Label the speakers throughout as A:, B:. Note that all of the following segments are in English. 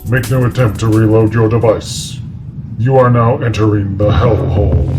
A: Make no attempt to reload your device. You are now entering the Hellhole.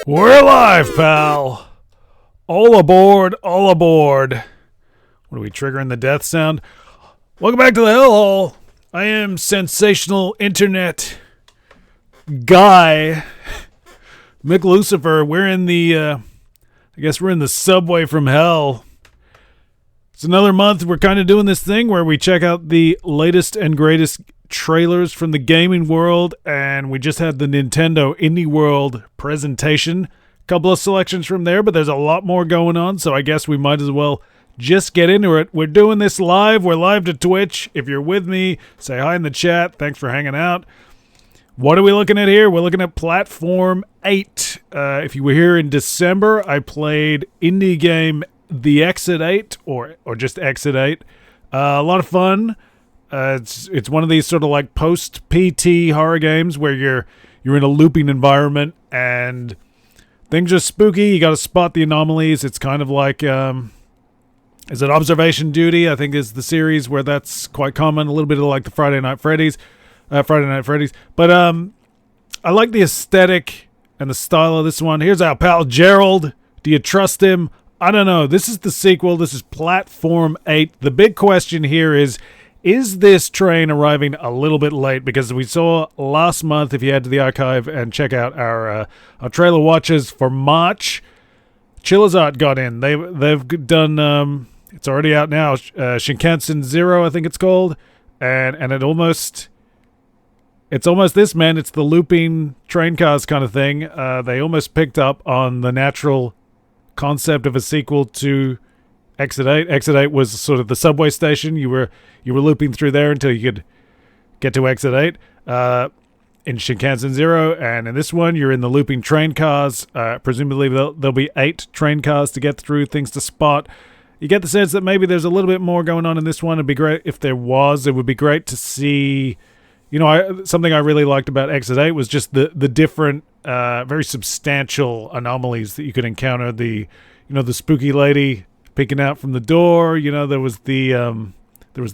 B: We're alive, pal! All aboard, all aboard. What are we triggering the death sound? Welcome back to the Hellhole. I am sensational internet guy, Mick Lucifer. We're in the, I guess we're in the subway from hell. It's another month. We're kind of doing this thing where we check out the latest and greatest trailers from the gaming world, and we just had the Nintendo Indie World presentation. A couple of selections from there, but there's a lot more going on, so I guess we might as well just get into it. We're doing this live. We're live to Twitch. If you're with me, say hi in the chat. Thanks for hanging out. What are we looking at here? We're looking at Platform 8. If you were here in December, I played indie game The Exit 8, or just Exit 8. A lot of fun. It's one of these sort of like post-PT horror games where you're in a looping environment and things are spooky. You got to spot the anomalies. It's kind of like is it Observation Duty? I think is the series where that's quite common. A little bit of like the Friday Night Freddy's. But I like the aesthetic and the style of this one. Here's our pal Gerald. Do you trust him? I don't know. This is the sequel. This is Platform 8. The big question here is this train arriving a little bit late? Because we saw last month, if you head to the archive and check out our trailer watches for March, Chillazart got in. They've done, it's already out now, Shinkansen Zero, I think it's called, and it's almost this, man. It's the looping train cars kind of thing. They almost picked up on the natural concept of a sequel to Exit 8. Exit 8 was sort of the subway station. You were looping through there until you could get to Exit 8 in Shinkansen Zero, and in this one you're in the looping train cars. Presumably there'll be 8 train cars to get through, things to spot. You get the sense that maybe there's a little bit more going on in this one. It'd be great if there was. It would be great to see, something I really liked about Exit 8 was just the different, very substantial anomalies that you could encounter. The spooky lady peeking out from the door. There was the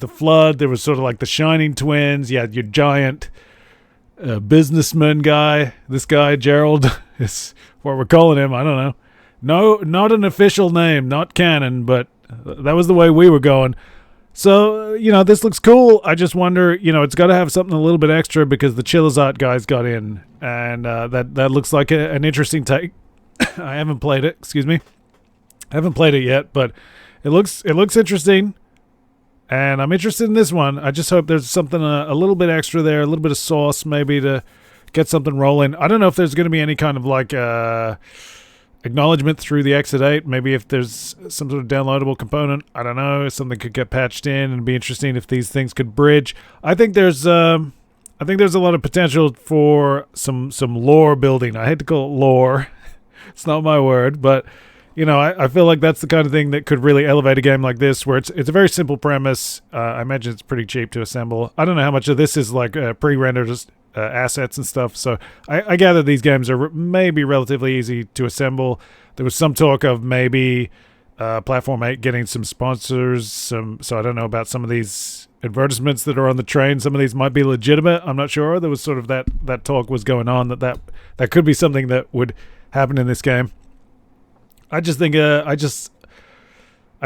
B: flood. There was sort of like the Shining Twins. You had your giant businessman guy. This guy, Gerald, is what we're calling him. I don't know. No, not an official name, not canon, but that was the way we were going. So, this looks cool. I just wonder, it's got to have something a little bit extra because the Chillazart guys got in, and that looks like an interesting take. I haven't played it. Excuse me. I haven't played it yet, but it looks interesting, and I'm interested in this one. I just hope there's something a little bit extra there, a little bit of sauce maybe to get something rolling. I don't know if there's going to be any kind of like acknowledgement through the Exit 8. Maybe if there's some sort of downloadable component. I don't know. Something could get patched in, and it'd be interesting if these things could bridge. I think there's a lot of potential for some lore building. I hate to call it lore. It's not my word, but you know, I feel like that's the kind of thing that could really elevate a game like this, where it's a very simple premise. I imagine it's pretty cheap to assemble. I don't know how much of this is like pre-rendered assets and stuff. So I gather these games are maybe relatively easy to assemble. There was some talk of maybe Platform 8 getting some sponsors. So I don't know about some of these advertisements that are on the train. Some of these might be legitimate. I'm not sure. There was sort of that talk was going on that could be something that would happen in this game. I just think I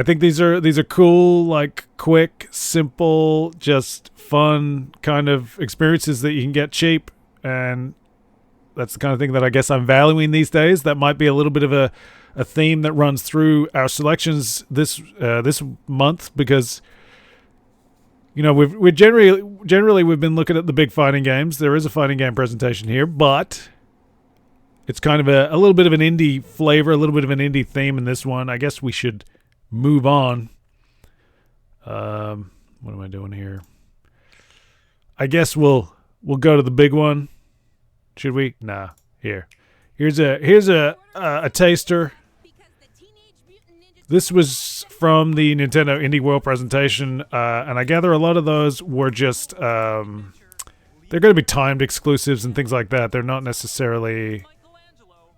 B: think these are cool, like quick, simple, just fun kind of experiences that you can get cheap, and that's the kind of thing that I guess I'm valuing these days. That might be a little bit of a theme that runs through our selections this month, because you know we've generally we've been looking at the big fighting games. There is a fighting game presentation here, but it's kind of a little bit of an indie flavor, a little bit of an indie theme in this one. I guess we should move on. What am I doing here? I guess we'll go to the big one. Should we? Nah. Here's a taster. This was from the Nintendo Indie World presentation, and I gather a lot of those were just they're going to be timed exclusives and things like that. They're not necessarily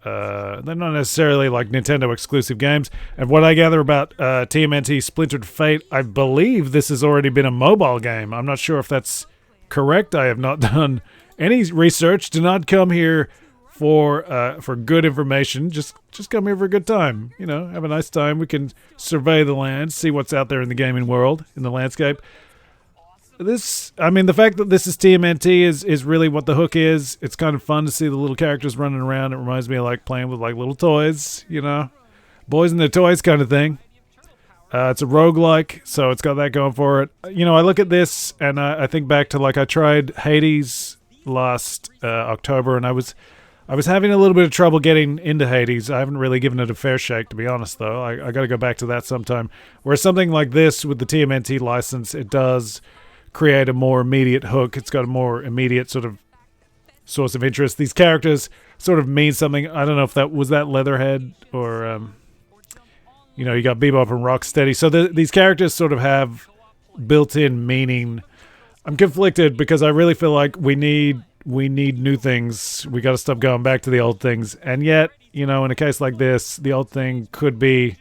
B: like Nintendo exclusive games. And what I gather about TMNT Splintered Fate, I believe this has already been a mobile game. I'm not sure if that's correct. I have not done any research. Do not come here for good information. Just come here for a good time. You know, have a nice time. We can survey the land, see what's out there in the gaming world, in the landscape. The fact that this is TMNT is really what the hook is. It's kind of fun to see the little characters running around. It reminds me of like playing with like little toys, you know, boys and their toys kind of thing. It's a roguelike, so it's got that going for it. You know, I look at this and I think back to like I tried Hades last October, and I was having a little bit of trouble getting into Hades. I haven't really given it a fair shake, to be honest, though. I got to go back to that sometime. Whereas something like this with the TMNT license, it does create a more immediate hook. It's got a more immediate sort of source of interest. These characters sort of mean something. I don't know if that was that Leatherhead or, you know, you got Bebop and Rocksteady. So these characters sort of have built-in meaning. I'm conflicted because I really feel like we need new things. We got to stop going back to the old things. And yet, you know, in a case like this, the old thing could be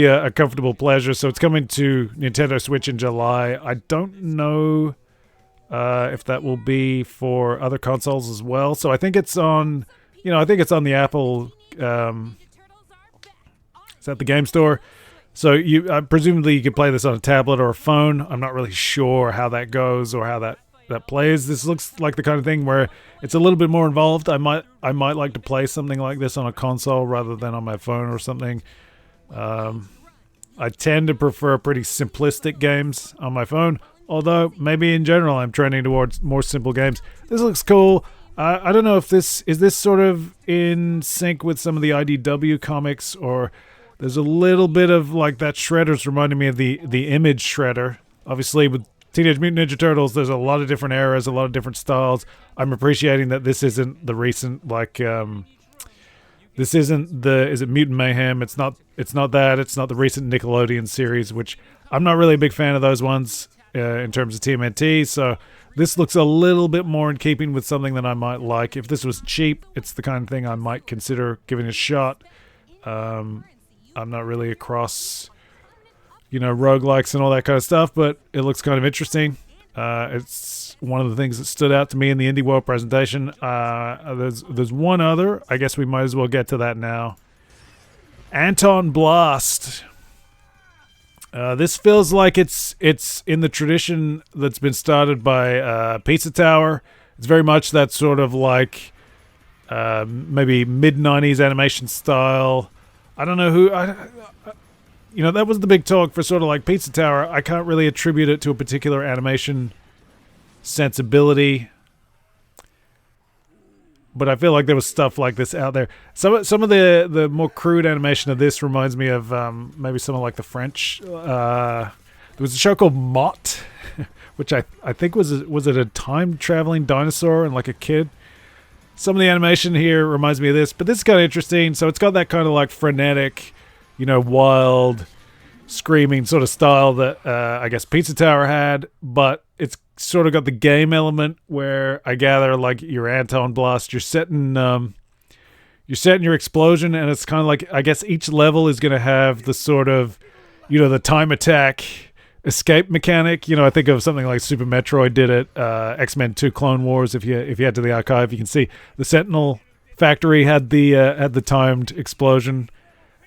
B: a comfortable pleasure. So it's coming to Nintendo Switch in July. I don't know if that will be for other consoles as well. So I think it's on, you know, I think it's on the Apple. Is that the game store? So presumably you can play this on a tablet or a phone. I'm not really sure how that goes or how that plays. This looks like the kind of thing where it's a little bit more involved. I might like to play something like this on a console rather than on my phone or something. I tend to prefer pretty simplistic games on my phone, although maybe in general I'm trending towards more simple games. This looks cool. I don't know if this sort of in sync with some of the IDW comics, or there's a little bit of like that Shredder's reminding me of the Image Shredder. Obviously with Teenage Mutant Ninja Turtles, there's a lot of different eras, a lot of different styles. I'm appreciating that this isn't the recent this isn't is it Mutant Mayhem? It's not that. It's not the recent Nickelodeon series, which I'm not really a big fan of those ones in terms of TMNT. So this looks a little bit more in keeping with something that I might like. If this was cheap, it's the kind of thing I might consider giving a shot. I'm not really across, you know, roguelikes and all that kind of stuff, but it looks kind of interesting. It's one of the things that stood out to me in the Indie World presentation. There's one other. I guess we might as well get to that now. Anton Blast. This feels like it's in the tradition that's been started by Pizza Tower. It's very much that sort of like maybe mid-90s animation style. I don't know who... you know, that was the big talk for sort of like Pizza Tower. I can't really attribute it to a particular animation sensibility, but I feel like there was stuff like this out there. Some of the more crude animation of this reminds me of maybe some of like the French. There was a show called Mott, which I think was it a time traveling dinosaur and like a kid. some of the animation here reminds me of this, but this is kind of interesting. So it's got that kind of like frenetic, wild, screaming sort of style that I guess Pizza Tower had, but it's sort of got the game element where I gather like your Anton Blast, you're setting your explosion, and it's kind of like, I guess each level is going to have the sort of, the time attack escape mechanic. I think of something like Super Metroid did it, X-Men 2 Clone Wars. If you head to the archive, you can see the Sentinel Factory had the timed explosion.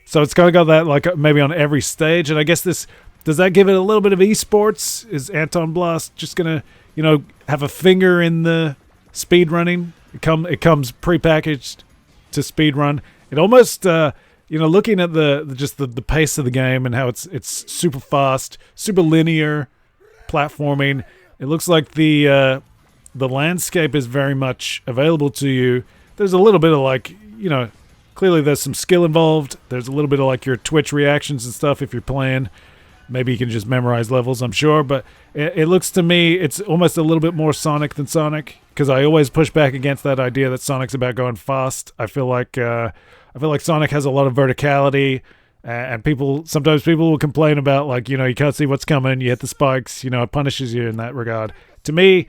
B: So it's kind of got that like maybe on every stage, and I guess does that give it a little bit of esports? Is Anton Blast just gonna have a finger in the speed running? It comes prepackaged to speed run. It almost looking at the pace of the game and how it's super fast, super linear platforming. It looks like the landscape is very much available to you. There's a little bit of like clearly there's some skill involved. There's a little bit of like your Twitch reactions and stuff if you're playing. Maybe you can just memorize levels, I'm sure. But it looks to me it's almost a little bit more Sonic than Sonic, because I always push back against that idea that Sonic's about going fast. I feel like Sonic has a lot of verticality, and sometimes people will complain about like you can't see what's coming. You hit the spikes. It punishes you in that regard. To me,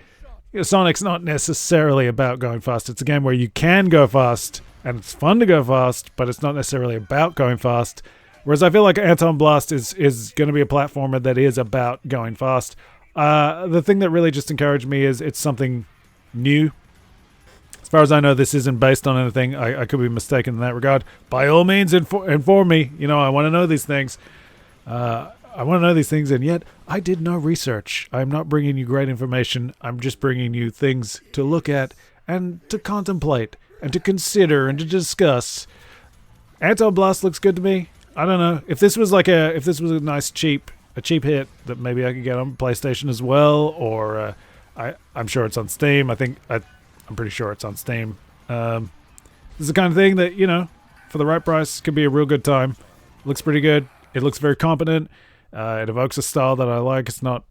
B: Sonic's not necessarily about going fast. It's a game where you can go fast, and it's fun to go fast, but it's not necessarily about going fast. Whereas I feel like Anton Blast is going to be a platformer that is about going fast. The thing that really just encouraged me is it's something new. As far as I know, this isn't based on anything. I could be mistaken in that regard. By all means, inform me. I want to know these things. And yet I did no research. I'm not bringing you great information. I'm just bringing you things to look at and to contemplate and to consider and to discuss. Anton Blast looks good to me. I don't know if this was a nice cheap hit that maybe I could get on PlayStation as well, or I'm sure it's on Steam. I'm pretty sure it's on Steam. This is the kind of thing that for the right price could be a real good time. Looks pretty good. It looks very competent. It evokes a style that I like. It's not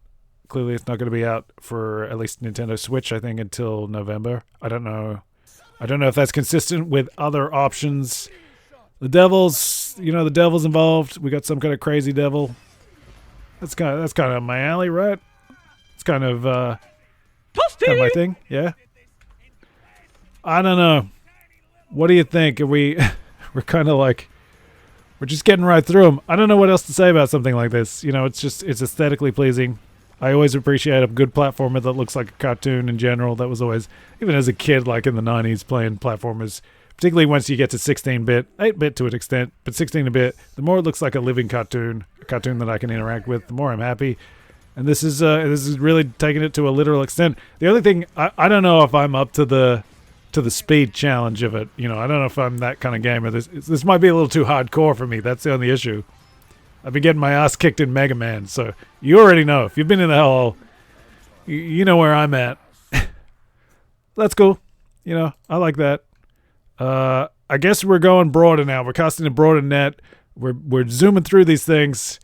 B: going to be out for at least Nintendo Switch, I think, until November. I don't know if that's consistent with other options. The devil's involved. We got some kind of crazy devil. That's kind of my alley, right? It's kind of my thing. Yeah. I don't know. What do you think? We're kind of like, we're just getting right through them. I don't know what else to say about something like this. It's aesthetically pleasing. I always appreciate a good platformer that looks like a cartoon in general. That was always, even as a kid, like in the 90s, playing platformers, particularly once you get to 16-bit, 8-bit to an extent, but 16-bit, the more it looks like a living cartoon, a cartoon that I can interact with, the more I'm happy. And this is really taking it to a literal extent. The other thing, I don't know if I'm up to the speed challenge of it. I don't know if I'm that kind of gamer. This might be a little too hardcore for me. That's the only issue. I've been getting my ass kicked in Mega Man, so you already know. If you've been in the Hellhole, you know where I'm at. That's cool. I like that. I guess we're going broader now. We're casting a broader net. We're zooming through these things.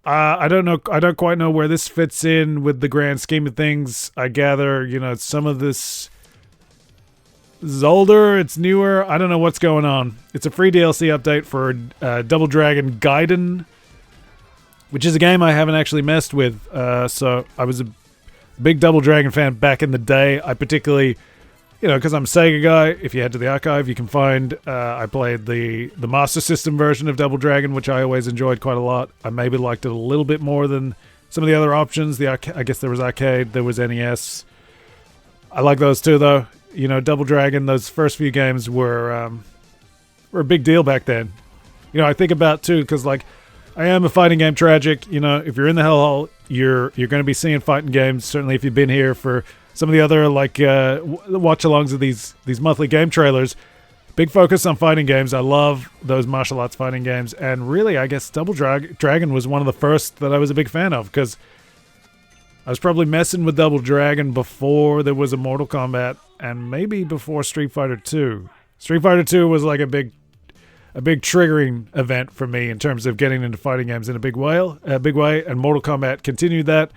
B: I don't know. I don't quite know where this fits in with the grand scheme of things. I gather, some of this is older. It's newer. I don't know what's going on. It's a free DLC update for Double Dragon Gaiden, which is a game I haven't actually messed with. So I was a big Double Dragon fan back in the day. I particularly, because I'm a Sega guy, if you head to the archive, you can find, I played the Master System version of Double Dragon, which I always enjoyed quite a lot. I maybe liked it a little bit more than some of the other options. I guess there was arcade, there was NES. I like those too, though. Double Dragon, those first few games were a big deal back then. I think about, too, because, I am a fighting game tragic. If you're in the Hellhole, you're going to be seeing fighting games. Certainly if you've been here for some of the other, watch-alongs of these monthly game trailers. Big focus on fighting games. I love those martial arts fighting games. And really, I guess Double Dragon was one of the first that I was a big fan of, because I was probably messing with Double Dragon before there was a Mortal Kombat, and maybe before Street Fighter 2. Street Fighter 2 was like a big triggering event for me in terms of getting into fighting games in a big way, and Mortal Kombat continued that.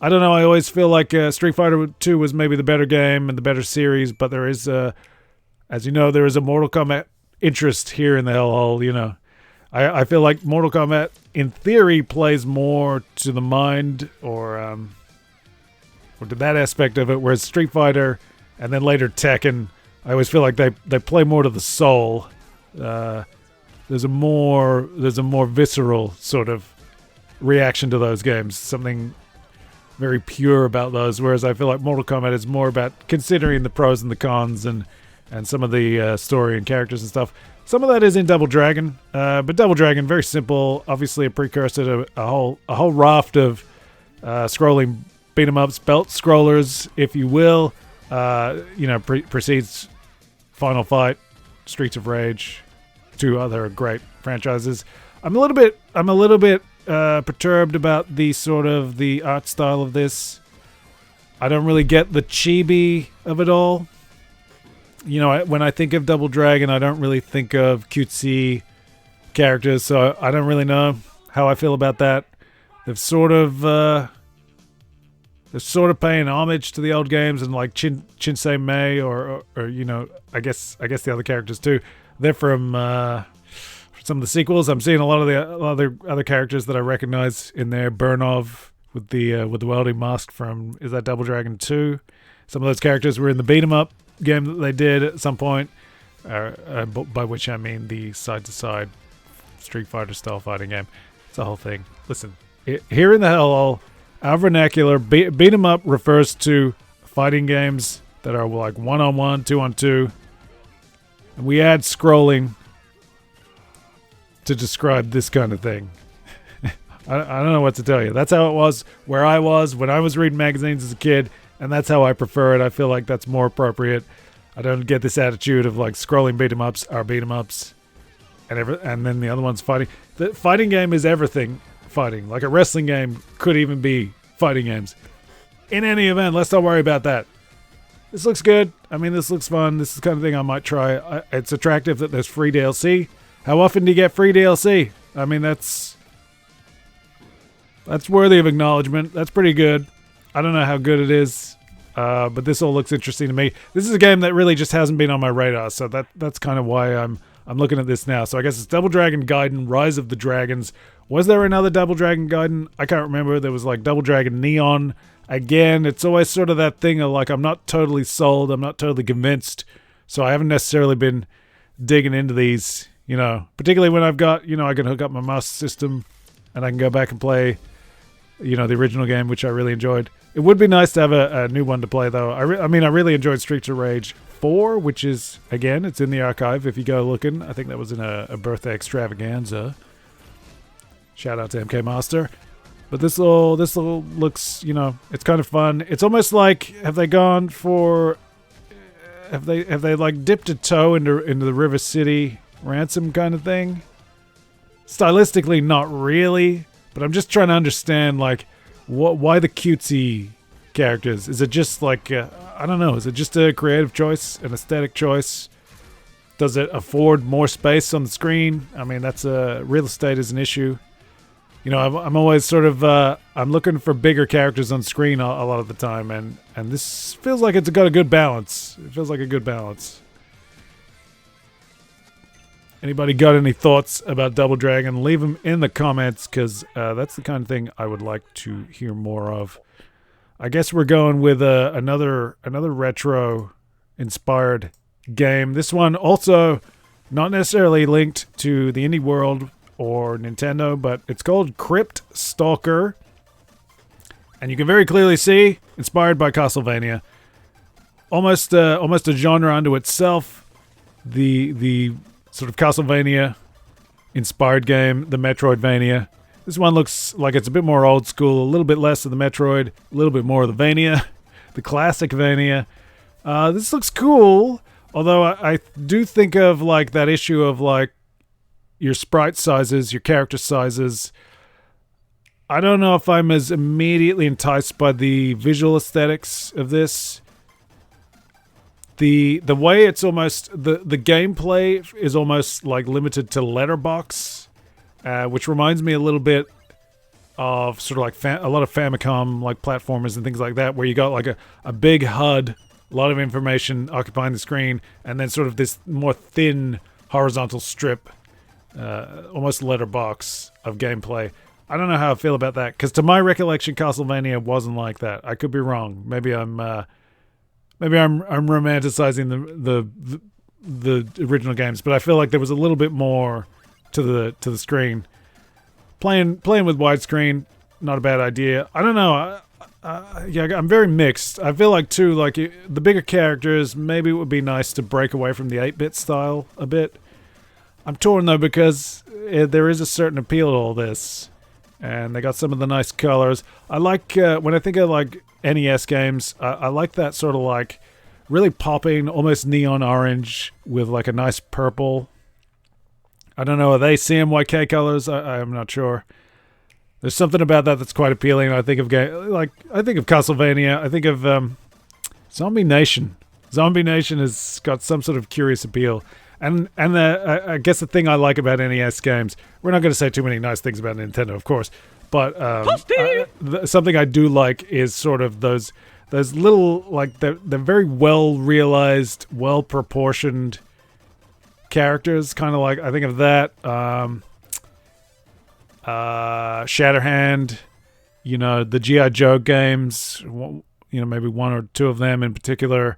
B: I don't know. I always feel like Street Fighter 2 was maybe the better game and the better series, but there is, as you know, there is a Mortal Kombat interest here in the Hellhole. You know, I feel like Mortal Kombat, in theory, plays more to the mind or to that aspect of it, whereas Street Fighter and then later Tekken, I always feel like they play more to the soul. There's a more visceral sort of reaction to those games, something very pure about those, whereas I feel like Mortal Kombat is more about considering the pros and the cons and some of the story and characters and stuff. Some of that is in Double Dragon, but Double Dragon, very simple, obviously a precursor to a whole raft of scrolling beat 'em ups, belt scrollers, if you will. Precedes Final Fight, Streets of Rage, two other great franchises. I'm a little bit perturbed about the art style of this. I don't really get the chibi of it all. You know, when I think of Double Dragon, I don't really think of cutesy characters, so I don't really know how I feel about that. They're sort of paying homage to the old games, and like Shinsei Mei or you know, I guess the other characters too. They're from some of the sequels. I'm seeing a lot of the other characters that I recognize in there. Burnov with the welding mask from, is that Double Dragon 2? Some of those characters were in the beat 'em up game that they did at some point, by which I mean the side-to-side Street Fighter style fighting game. It's a whole thing. Listen, here in the Hellhole, our vernacular, beat 'em up refers to fighting games that are like 1-on-1, 2-on-2, and we add scrolling to describe this kind of thing. I don't know what to tell you. That's how it was where I was when I was reading magazines as a kid, and that's how I prefer it. I feel like that's more appropriate. I don't get this attitude of like scrolling beat 'em ups are beat 'em ups, and then the other one's fighting. The fighting game is everything fighting. Like a wrestling game could even be fighting games. In any event, let's not worry about that. This looks good. I mean, this looks fun. This is the kind of thing I might try. It's attractive that there's free DLC. How often do you get free DLC? I mean, that's worthy of acknowledgement. That's pretty good. I don't know how good it is, but this all looks interesting to me. This is a game that really just hasn't been on my radar, so that's kind of why I'm looking at this now. So I guess it's Double Dragon Gaiden, Rise of the Dragons. Was there another Double Dragon Gaiden? I can't remember. There was like Double Dragon Neon. Again, it's always sort of that thing of like, I'm not totally sold. I'm not totally convinced. So I haven't necessarily been digging into these, you know, particularly when I've got, you know, I can hook up my Master System and I can go back and play, you know, the original game, which I really enjoyed. It would be nice to have a new one to play, though. I really enjoyed Streets of Rage 4, which is, again, it's in the archive if you go looking. I think that was in a birthday extravaganza. Shout out to MK Master. But this all looks, you know, it's kind of fun. It's almost like, have they like dipped a toe into the River City Ransom kind of thing? Stylistically, not really, but I'm just trying to understand like why the cutesy characters. Is it just like I don't know? Is it just a creative choice, an aesthetic choice? Does it afford more space on the screen? I mean, that's real estate is an issue. You know, I'm always sort of I'm looking for bigger characters on screen a lot of the time, and this feels like it's got a good balance. It feels like a good balance. Anybody got any thoughts about Double Dragon? Leave them in the comments, because that's the kind of thing I would like to hear more of. I guess we're going with another retro-inspired game. This one also not necessarily linked to the indie world or Nintendo, but it's called Crypt Stalker. And you can very clearly see, inspired by Castlevania. Almost a genre unto itself. The sort of Castlevania-inspired game, the Metroidvania. This one looks like it's a bit more old school, a little bit less of the Metroid, a little bit more of the Vania, the classic Vania. This looks cool, although I do think of like that issue of like your sprite sizes, your character sizes. I don't know if I'm as immediately enticed by the visual aesthetics of this. The way it's almost the gameplay is almost like limited to letterbox, which reminds me a little bit of sort of like a lot of Famicom like platformers and things like that, where you got like a big HUD, a lot of information occupying the screen, and then sort of this more thin horizontal strip, almost letterbox of gameplay. I don't know how I feel about that, because to my recollection, Castlevania wasn't like that. I could be wrong. Maybe I'm romanticizing the original games, but I feel like there was a little bit more to the screen. Playing with widescreen, not a bad idea. I don't know. Yeah, I'm very mixed. I feel like too, like the bigger characters, maybe it would be nice to break away from the 8-bit style a bit. I'm torn though, because there is a certain appeal to all this. And they got some of the nice colors. I like, when I think of like NES games, I like that sort of like really popping, almost neon orange with like a nice purple. I don't know, are they CMYK colors? I'm not sure. There's something about that that's quite appealing. I think of Castlevania. I think of Zombie Nation. Zombie Nation has got some sort of curious appeal. And I guess the thing I like about NES games, we're not going to say too many nice things about Nintendo, of course, but something I do like is sort of those little, like, they're very well realized, well proportioned characters. Kind of like, I think of that, Shatterhand, the G.I. Joe games, maybe one or two of them in particular.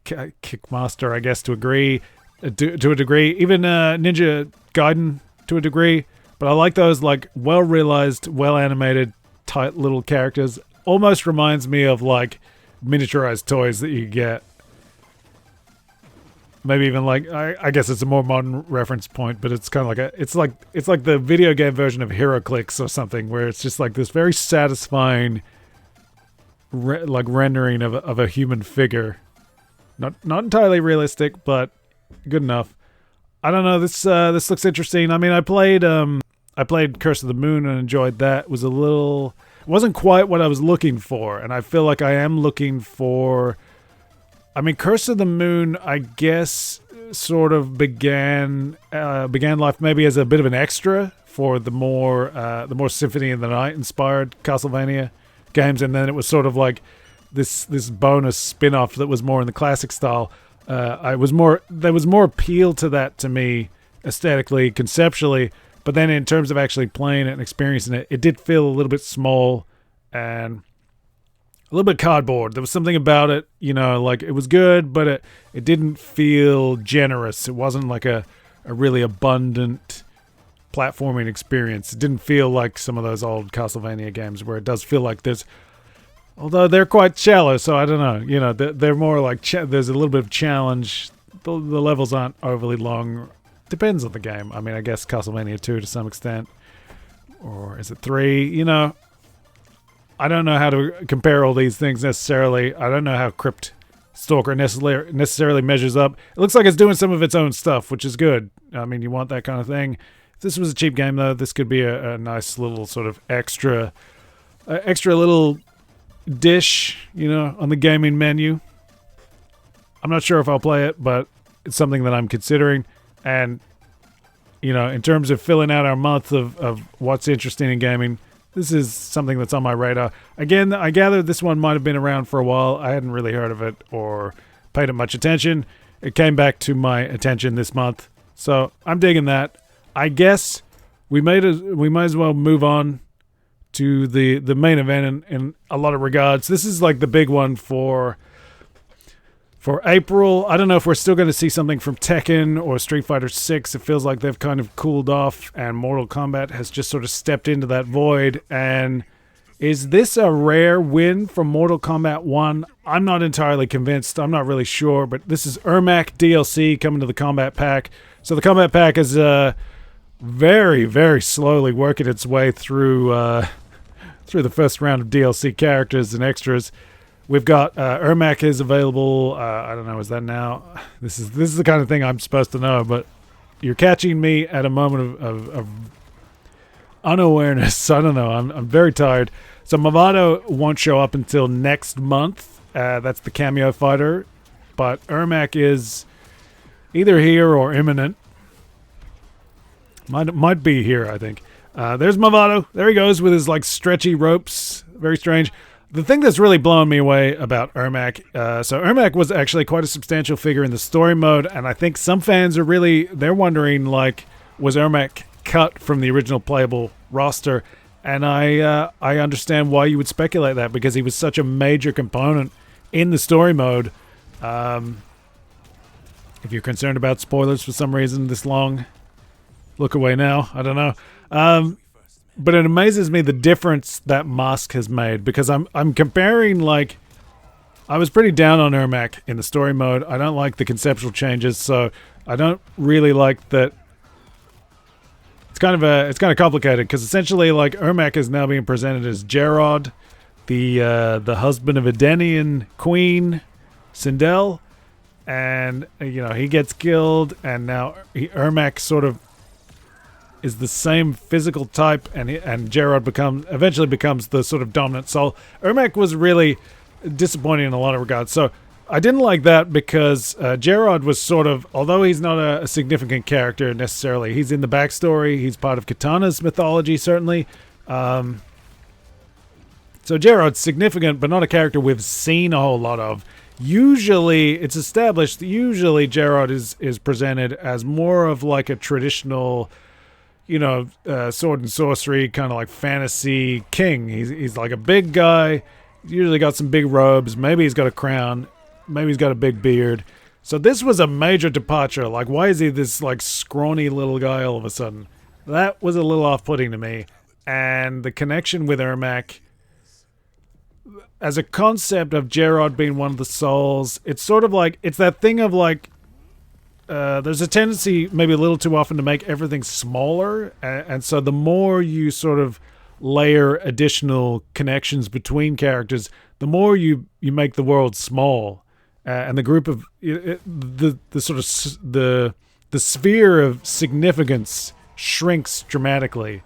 B: Kickmaster, I guess, to a degree, even Ninja Gaiden to a degree, but I like those like well realized, well animated, tight little characters. Almost reminds me of like miniaturized toys that you get. Maybe even like I guess it's a more modern reference point, but it's kind of like it's like the video game version of HeroClix or something, where it's just like this very satisfying rendering of a human figure. Not entirely realistic, but good enough. I don't know. This looks interesting. I mean, I played Curse of the Moon and enjoyed that. It wasn't quite what I was looking for, and I feel like I am looking for. I mean, Curse of the Moon, I guess, sort of began life maybe as a bit of an extra for the more Symphony of the Night inspired Castlevania games, and then it was sort of like this bonus spin-off that was more in the classic style. There was more appeal to that to me aesthetically, conceptually, but then in terms of actually playing it and experiencing it, it did feel a little bit small and a little bit cardboard. There was something about it, like it was good, but it didn't feel generous. It wasn't like a really abundant platforming experience. It didn't feel like some of those old Castlevania games where it does feel like although they're quite shallow, so I don't know. They're more like there's a little bit of challenge. The levels aren't overly long. Depends on the game. I mean, I guess Castlevania 2 to some extent. Or is it 3? I don't know how to compare all these things necessarily. I don't know how Crypt Stalker necessarily measures up. It looks like it's doing some of its own stuff, which is good. I mean, you want that kind of thing. If this was a cheap game, though, this could be a nice little sort of extra little dish, on the gaming menu. I'm not sure if I'll play it, but it's something that I'm considering. And, in terms of filling out our month of what's interesting in gaming, this is something that's on my radar. Again, I gather this one might have been around for a while. I hadn't really heard of it or paid it much attention. It came back to my attention this month, so I'm digging that. I guess we might as well move on to the main event in a lot of regards. This is like the big one for April. I don't know if we're still going to see something from Tekken or Street Fighter 6. It feels like they've kind of cooled off, and Mortal Kombat has just sort of stepped into that void. And is this a rare win from Mortal Kombat 1? I'm not entirely convinced. I'm not really sure, but this is Ermac DLC coming to the Combat Pack. So the Combat Pack is very, very slowly working its way through the first round of DLC characters and extras. We've got Ermac is available. I don't know, is that now? This is the kind of thing I'm supposed to know, but you're catching me at a moment of unawareness. I don't know. I'm very tired. So Movado won't show up until next month. That's the cameo fighter, but Ermac is either here or imminent. Might be here, I think. There's Movado. There he goes with his like stretchy ropes. Very strange. The thing that's really blown me away about Ermac, so Ermac was actually quite a substantial figure in the story mode, and I think some fans they're wondering, like, was Ermac cut from the original playable roster? And I understand why you would speculate that, because he was such a major component in the story mode. If you're concerned about spoilers for some reason this long, look away now. I don't know. But it amazes me the difference that mask has made, because I'm comparing, like, I was pretty down on Ermac in the story mode. I don't like the conceptual changes, so I don't really like that. It's kind of complicated, because essentially, like, Ermac is now being presented as Gerard, the husband of Edenian queen Sindel, and he gets killed, and now Ermac sort of is the same physical type, and Gerard eventually becomes the sort of dominant soul. Ermac was really disappointing in a lot of regards. So I didn't like that, because Gerard was sort of, although he's not a significant character necessarily, he's in the backstory. He's part of Katana's mythology, certainly. So Gerard's significant, but not a character we've seen a whole lot of. Usually, it's established that Gerard is presented as more of like a traditional, sword and sorcery, kind of like fantasy king. He's like a big guy, usually got some big robes, maybe he's got a crown, maybe he's got a big beard. So this was a major departure. Like, why is he this like scrawny little guy all of a sudden? That was a little off-putting to me. And the connection with Ermac, as a concept of Gerard being one of the souls, it's sort of like, it's that thing of like, there's a tendency maybe a little too often to make everything smaller, and so the more you sort of layer additional connections between characters, the more you make the world small, and the group of the sort of the sphere of significance shrinks dramatically.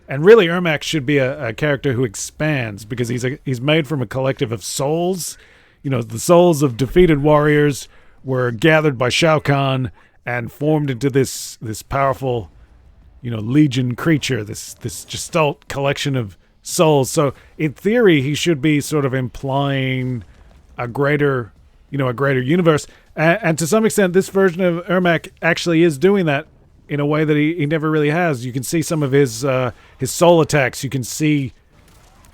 B: And really, Ermac should be a character who expands, because he's made from a collective of souls. The souls of defeated warriors were gathered by Shao Kahn and formed into this powerful, legion creature, this gestalt collection of souls. So in theory, he should be sort of implying a greater universe. And to some extent, this version of Ermac actually is doing that in a way that he never really has. You can see some of his soul attacks. You can see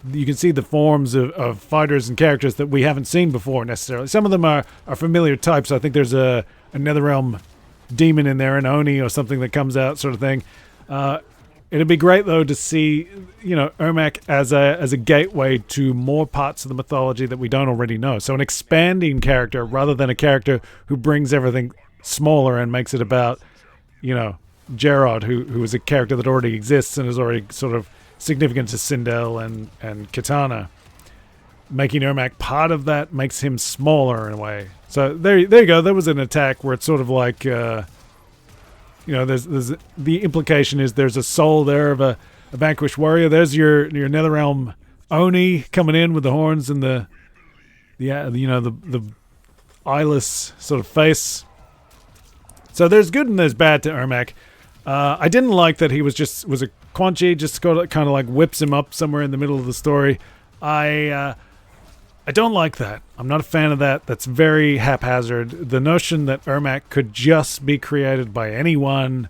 B: the forms of fighters and characters that we haven't seen before necessarily. Some of them are familiar types. I think there's a Netherrealm demon in there, an Oni or something that comes out, sort of thing. It'd be great though to see Ermac as a gateway to more parts of the mythology that we don't already know. So an expanding character rather than a character who brings everything smaller and makes it about Gerard, who is a character that already exists and is already sort of significant to Sindel and Katana. Making Ermac part of that makes him smaller in a way. So there you go. There was an attack where it's sort of like, there's the implication is there's a soul there of a vanquished warrior. There's your Netherrealm Oni coming in with the horns and the eyeless sort of face. So there's good and there's bad to Ermac. I didn't like that he was a Quan Chi just kind of like whips him up somewhere in the middle of the story. I don't like that. I'm not a fan of that. That's very haphazard. The notion that Ermac could just be created by anyone,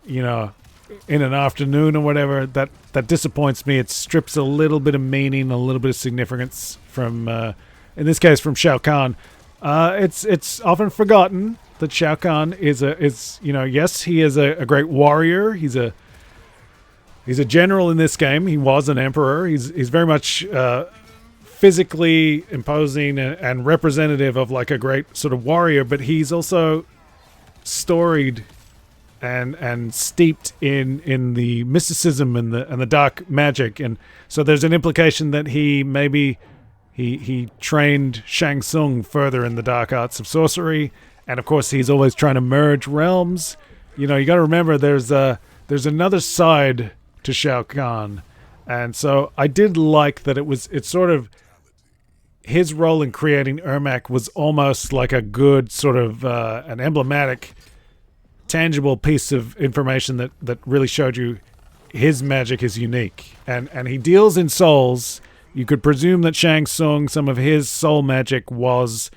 B: in an afternoon or whatever, that disappoints me. It strips a little bit of meaning, a little bit of significance from, in this case, from Shao Kahn. It's often forgotten that Shao Kahn yes, he is a great warrior. He's a general in this game. He was an emperor. He's very much physically imposing and representative of like a great sort of warrior, but he's also storied and steeped in the mysticism and the dark magic, and so there's an implication that he trained Shang Tsung further in the dark arts of sorcery, and of course he's always trying to merge realms. You got to remember there's another side to Shao Kahn, and so I did like that it's sort of his role in creating Ermac was almost like a good sort of an emblematic, tangible piece of information that really showed you his magic is unique, and he deals in souls. You could presume that Shang Tsung, some of his soul magic was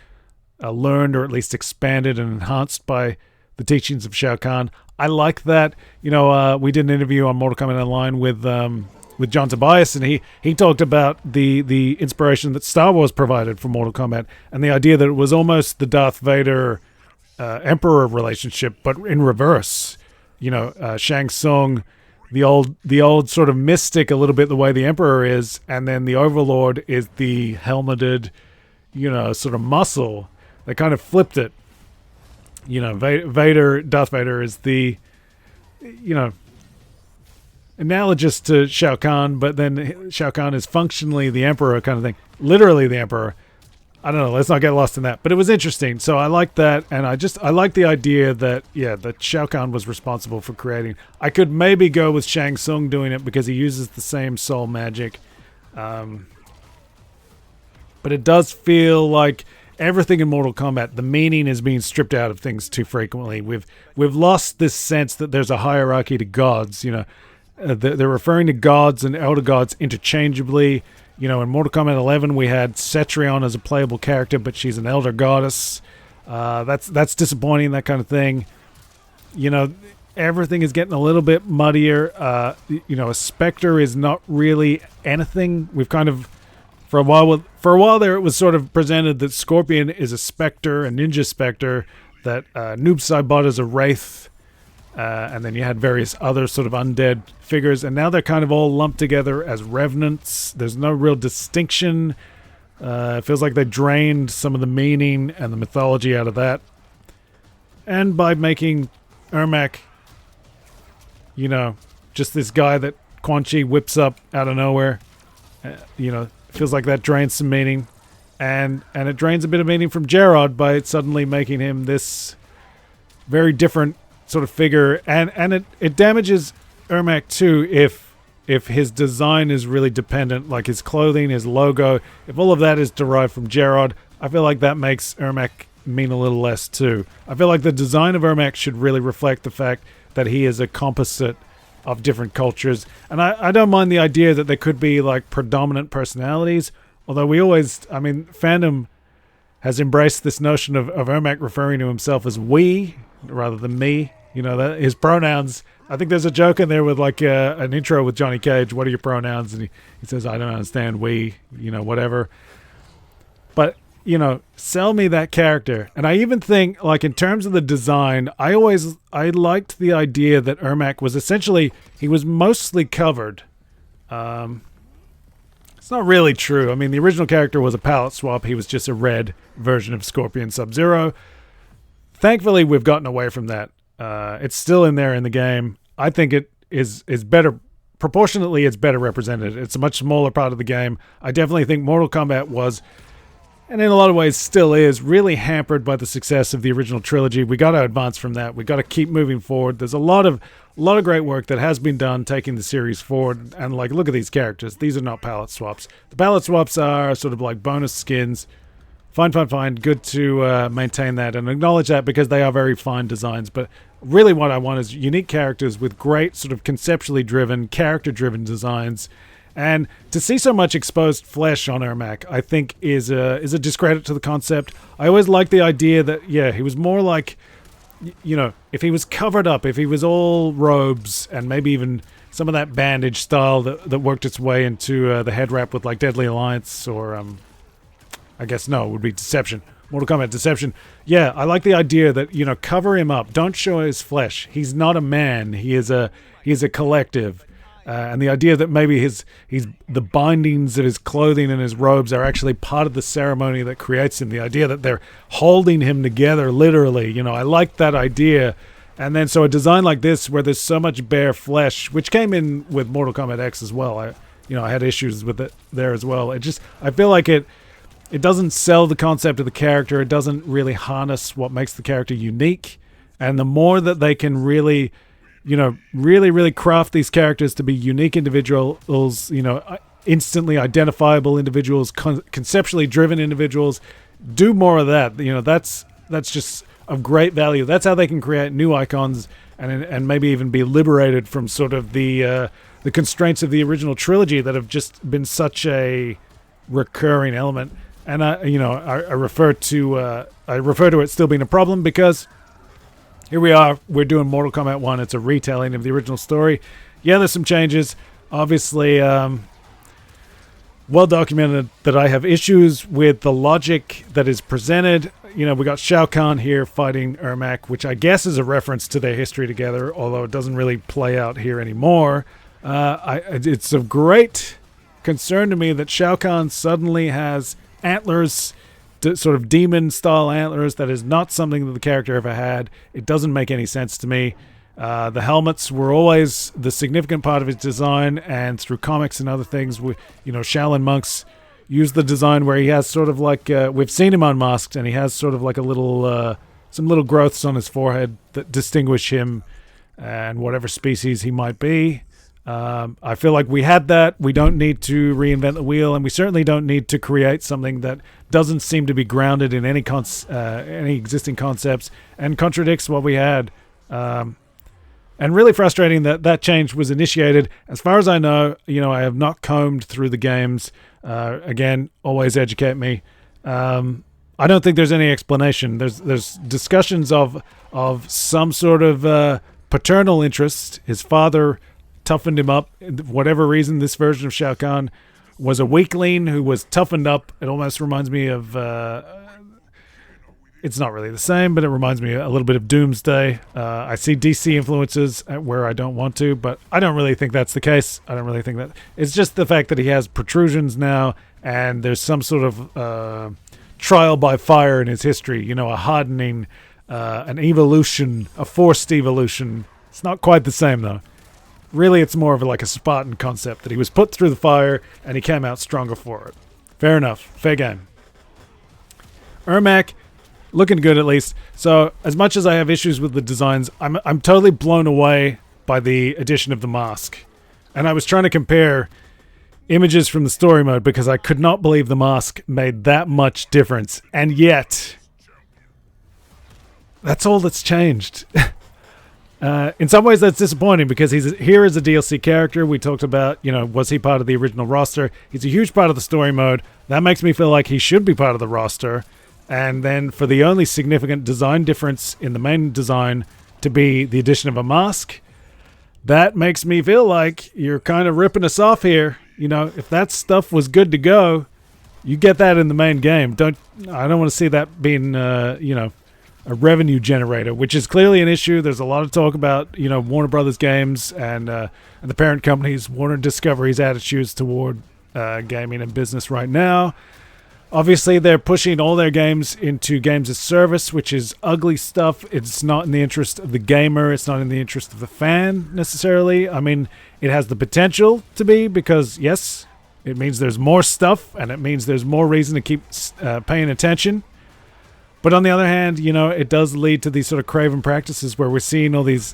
B: learned or at least expanded and enhanced by the teachings of Shao Kahn. I like that. We did an interview on Mortal Kombat Online with John Tobias, and he talked about the inspiration that Star Wars provided for Mortal Kombat, and the idea that it was almost the Darth Vader Emperor relationship, but in reverse. Shang Tsung, the old sort of mystic, a little bit the way the Emperor is, and then the Overlord is the helmeted, sort of muscle. They kind of flipped it. Darth Vader is the, analogous to Shao Kahn, but then Shao Kahn is functionally the Emperor kind of thing. Literally the Emperor. I don't know, let's not get lost in that. But it was interesting. So I like that, and I like the idea that, that Shao Kahn was responsible for creating. I could maybe go with Shang Tsung doing it because he uses the same soul magic. But it does feel like everything in Mortal Kombat, the meaning is being stripped out of things too frequently. We've lost this sense that there's a hierarchy to gods, they're referring to gods and elder gods interchangeably. In Mortal Kombat 11, we had Cetrion as a playable character, but she's an elder goddess. That's disappointing, that kind of thing. Everything is getting a little bit muddier. A Spectre is not really anything. We've kind of, for a while there, it was sort of presented that Scorpion is a Spectre, a ninja Spectre, that Noob Saibot is a Wraith, and then you had various other sort of undead figures, and now they're kind of all lumped together as revenants. There's no real distinction. It feels like they drained some of the meaning and the mythology out of that. And by making Ermac, just this guy that Quan Chi whips up out of nowhere, feels like that drains some meaning. And it drains a bit of meaning from Gerard by suddenly making him this very different sort of figure, and it damages Ermac too if his design is really dependent, like his clothing, his logo, if all of that is derived from Gerard. I feel like that makes Ermac mean a little less too. I feel like the design of Ermac should really reflect the fact that he is a composite of different cultures, and I don't mind the idea that there could be like predominant personalities, although fandom has embraced this notion of Ermac referring to himself as we rather than me. That his pronouns. I think there's a joke in there with like an intro with Johnny Cage. What are your pronouns? And he says, I don't understand. We, whatever. But sell me that character. And I even think, like, in terms of the design, I liked the idea that Ermac was essentially, he was mostly covered. It's not really true. I mean, the original character was a palette swap. He was just a red version of Scorpion Sub-Zero. Thankfully, we've gotten away from that. It's still in there in the game. I think it is better. Proportionately, it's better represented. It's a much smaller part of the game. I definitely think Mortal Kombat was, and in a lot of ways still is, really hampered by the success of the original trilogy. We got to advance from that. We got to keep moving forward. There's a lot of great work that has been done taking the series forward. And like, look at these characters. These are not palette swaps. The palette swaps are sort of like bonus skins. Fine. Good to maintain that and acknowledge that, because they are very fine designs. But really what I want is unique characters with great sort of conceptually driven, character-driven designs. And to see so much exposed flesh on Ermac, I think is a discredit to the concept. I always liked the idea that, he was more like, if he was covered up, if he was all robes and maybe even some of that bandage style that worked its way into the head wrap with like Deadly Alliance or... I guess no, it would be Deception. Mortal Kombat Deception. Yeah, I like the idea that, cover him up. Don't show his flesh. He's not a man. He is a collective. And the idea that maybe the bindings of his clothing and his robes are actually part of the ceremony that creates him. The idea that they're holding him together, literally. I like that idea. And then so a design like this where there's so much bare flesh, which came in with Mortal Kombat X as well. I had issues with it there as well. I feel like it doesn't sell the concept of the character. It doesn't really harness what makes the character unique. And the more that they can really, really craft these characters to be unique individuals, instantly identifiable individuals, conceptually driven individuals, do more of that. That's just of great value. That's how they can create new icons and maybe even be liberated from sort of the constraints of the original trilogy that have just been such a recurring element. And I refer to it still being a problem because here we are, we're doing Mortal Kombat 1. It's a retelling of the original story. Yeah, there's some changes. Obviously, well documented that I have issues with the logic that is presented. We got Shao Kahn here fighting Ermac, which I guess is a reference to their history together, although it doesn't really play out here anymore. It's of great concern to me that Shao Kahn suddenly has antlers, sort of demon-style antlers. That is not something that the character ever had. It doesn't make any sense to me. The helmets were always the significant part of his design, and through comics and other things, Shaolin monks use the design where he has sort of like, we've seen him unmasked, and he has sort of like a little, some little growths on his forehead that distinguish him and whatever species he might be. I feel like we had that. We don't need to reinvent the wheel, and we certainly don't need to create something that doesn't seem to be grounded in any existing concepts and contradicts what we had. And really frustrating that change was initiated. As far as I know, I have not combed through the games. Again, always educate me. I don't think there's any explanation. There's discussions of some sort of paternal interest. His father toughened him up. Whatever reason, this version of Shao Kahn was a weakling who was toughened up. It almost reminds me of... it's not really the same, but it reminds me a little bit of Doomsday. I see DC influences where I don't want to, but I don't really think that's the case. I don't really think that. It's just the fact that he has protrusions now, and there's some sort of trial by fire in his history. A hardening, an evolution, a forced evolution. It's not quite the same, though. Really, it's more of like a Spartan concept that he was put through the fire, and he came out stronger for it. Fair enough. Fair game. Ermac, looking good at least. So as much as I have issues with the designs, I'm totally blown away by the addition of the mask. And I was trying to compare images from the story mode because I could not believe the mask made that much difference. And yet, that's all that's changed. In some ways that's disappointing because he's here as a DLC character. We talked about, was he part of the original roster? He's a huge part of the story mode. That makes me feel like he should be part of the roster. And then for the only significant design difference in the main design to be the addition of a mask, that makes me feel like you're kind of ripping us off here. If that stuff was good to go, you get that in the main game. I don't want to see that being, a revenue generator, which is clearly an issue. There's a lot of talk about, Warner Brothers games and the parent companies, Warner Discovery's attitudes toward gaming and business right now. Obviously, they're pushing all their games into games as service, which is ugly stuff. It's not in the interest of the gamer. It's not in the interest of the fan, necessarily. I mean, it has the potential to be because, yes, it means there's more stuff, and it means there's more reason to keep paying attention. But on the other hand, it does lead to these sort of craven practices where we're seeing all these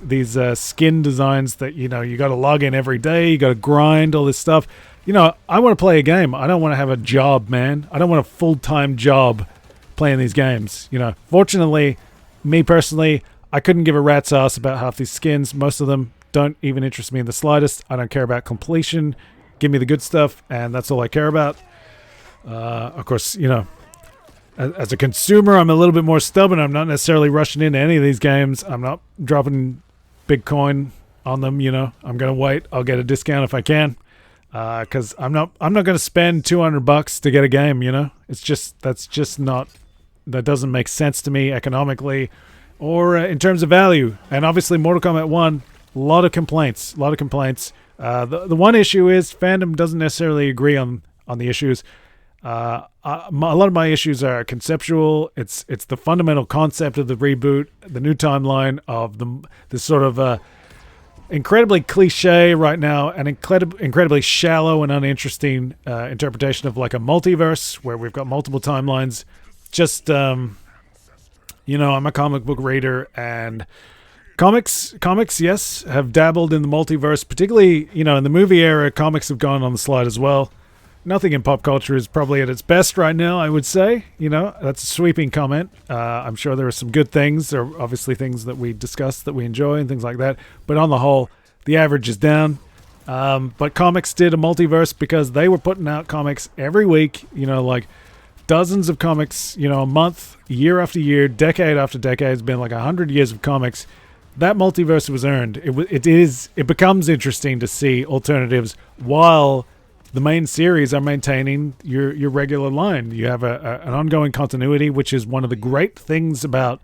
B: skin designs that, you got to log in every day, you got to grind, all this stuff. I want to play a game. I don't want to have a job, man. I don't want a full-time job playing these games. Fortunately, me personally, I couldn't give a rat's ass about half these skins. Most of them don't even interest me in the slightest. I don't care about completion. Give me the good stuff, and that's all I care about. Of course, as a consumer, I'm a little bit more stubborn. I'm not necessarily rushing into any of these games. I'm not dropping big coin on them. I'm going to wait. I'll get a discount if I can. Because I'm not going to spend $200 to get a game. That doesn't make sense to me economically or in terms of value. And obviously, Mortal Kombat 1, a lot of complaints. The one issue is fandom doesn't necessarily agree on the issues. A lot of my issues are conceptual. It's the fundamental concept of the reboot, the new timeline of this sort of incredibly cliche right now, an incredibly shallow and uninteresting interpretation of like a multiverse where we've got multiple timelines. Just I'm a comic book reader, and comics, yes, have dabbled in the multiverse. Particularly, in the movie era, comics have gone on the slide as well. nothing in pop culture is probably at its best right now, I would say. That's a sweeping comment. I'm sure there are some good things. There are obviously things that we discuss that we enjoy and things like that. But on the whole, the average is down. But comics did a multiverse because they were putting out comics every week, like dozens of comics, a month, year after year, decade after decade. It's been like 100 years of comics. That multiverse was earned. It becomes interesting to see alternatives while the main series are maintaining your regular line. You have an ongoing continuity, which is one of the great things about,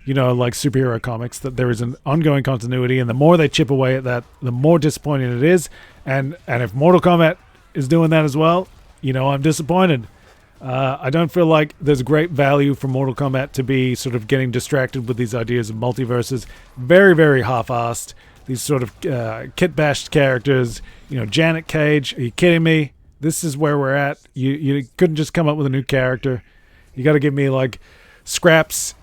B: like superhero comics, that there is an ongoing continuity, and the more they chip away at that, the more disappointing it is. And if Mortal Kombat is doing that as well, I'm disappointed. I don't feel like there's great value for Mortal Kombat to be sort of getting distracted with these ideas of multiverses. Very, very half-assed. These sort of kit-bashed characters. Janet Cage. Are you kidding me? This is where we're at. You couldn't just come up with a new character. You got to give me like Scraps,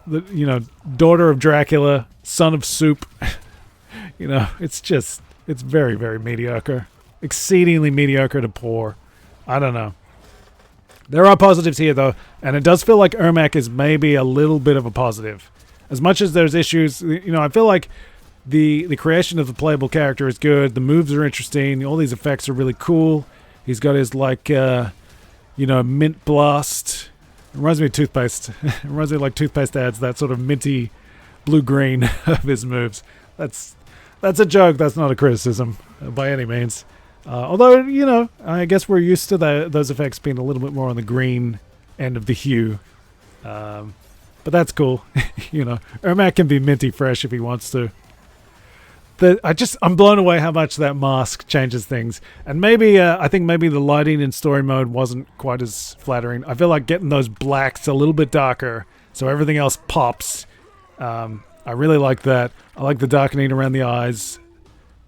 B: daughter of Dracula, son of Soup. It's very, very mediocre. Exceedingly mediocre to poor. I don't know. There are positives here, though, and it does feel like Ermac is maybe a little bit of a positive. As much as there's issues, I feel like the creation of the playable character is good. The moves are interesting. All these effects are really cool. He's got his, mint blast. It reminds me of toothpaste. It reminds me of, toothpaste ads, that sort of minty blue-green of his moves. That's a joke. That's not a criticism by any means. Although, I guess we're used to those effects being a little bit more on the green end of the hue. But that's cool. Ermac can be minty fresh if he wants to. I'm blown away how much that mask changes things. And maybe, I think maybe the lighting in story mode wasn't quite as flattering. I feel like getting those blacks a little bit darker so everything else pops. I really like that. I like the darkening around the eyes.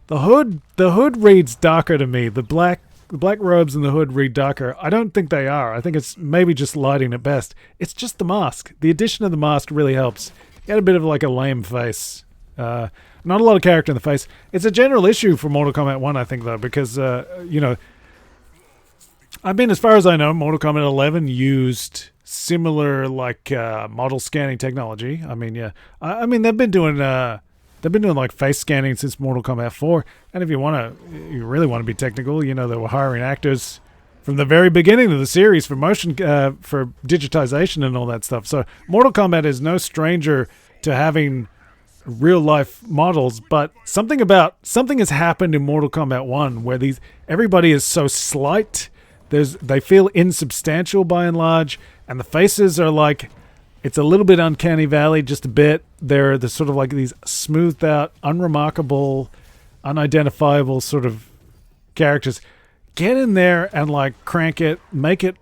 B: The hood reads darker to me. The black robes and the hood read darker. I don't think they are. I think it's maybe just lighting at best. It's just the mask. The addition of the mask really helps. He had a bit of like a lame face. Not a lot of character in the face. It's a general issue for Mortal Kombat 1, I think, though, because, as far as I know, Mortal Kombat 11 used similar, model scanning technology. I mean, yeah. They've been doing face scanning since Mortal Kombat 4. And if you really want to be technical, they were hiring actors from the very beginning of the series for motion, for digitization and all that stuff. So Mortal Kombat is no stranger to having real life models, but something has happened in Mortal Kombat 1 where everybody is so slight. They feel insubstantial by and large, and the faces are it's a little bit uncanny valley, just a bit. They're sort of like these smoothed out, unremarkable, unidentifiable sort of characters. Get in there and crank it, make it.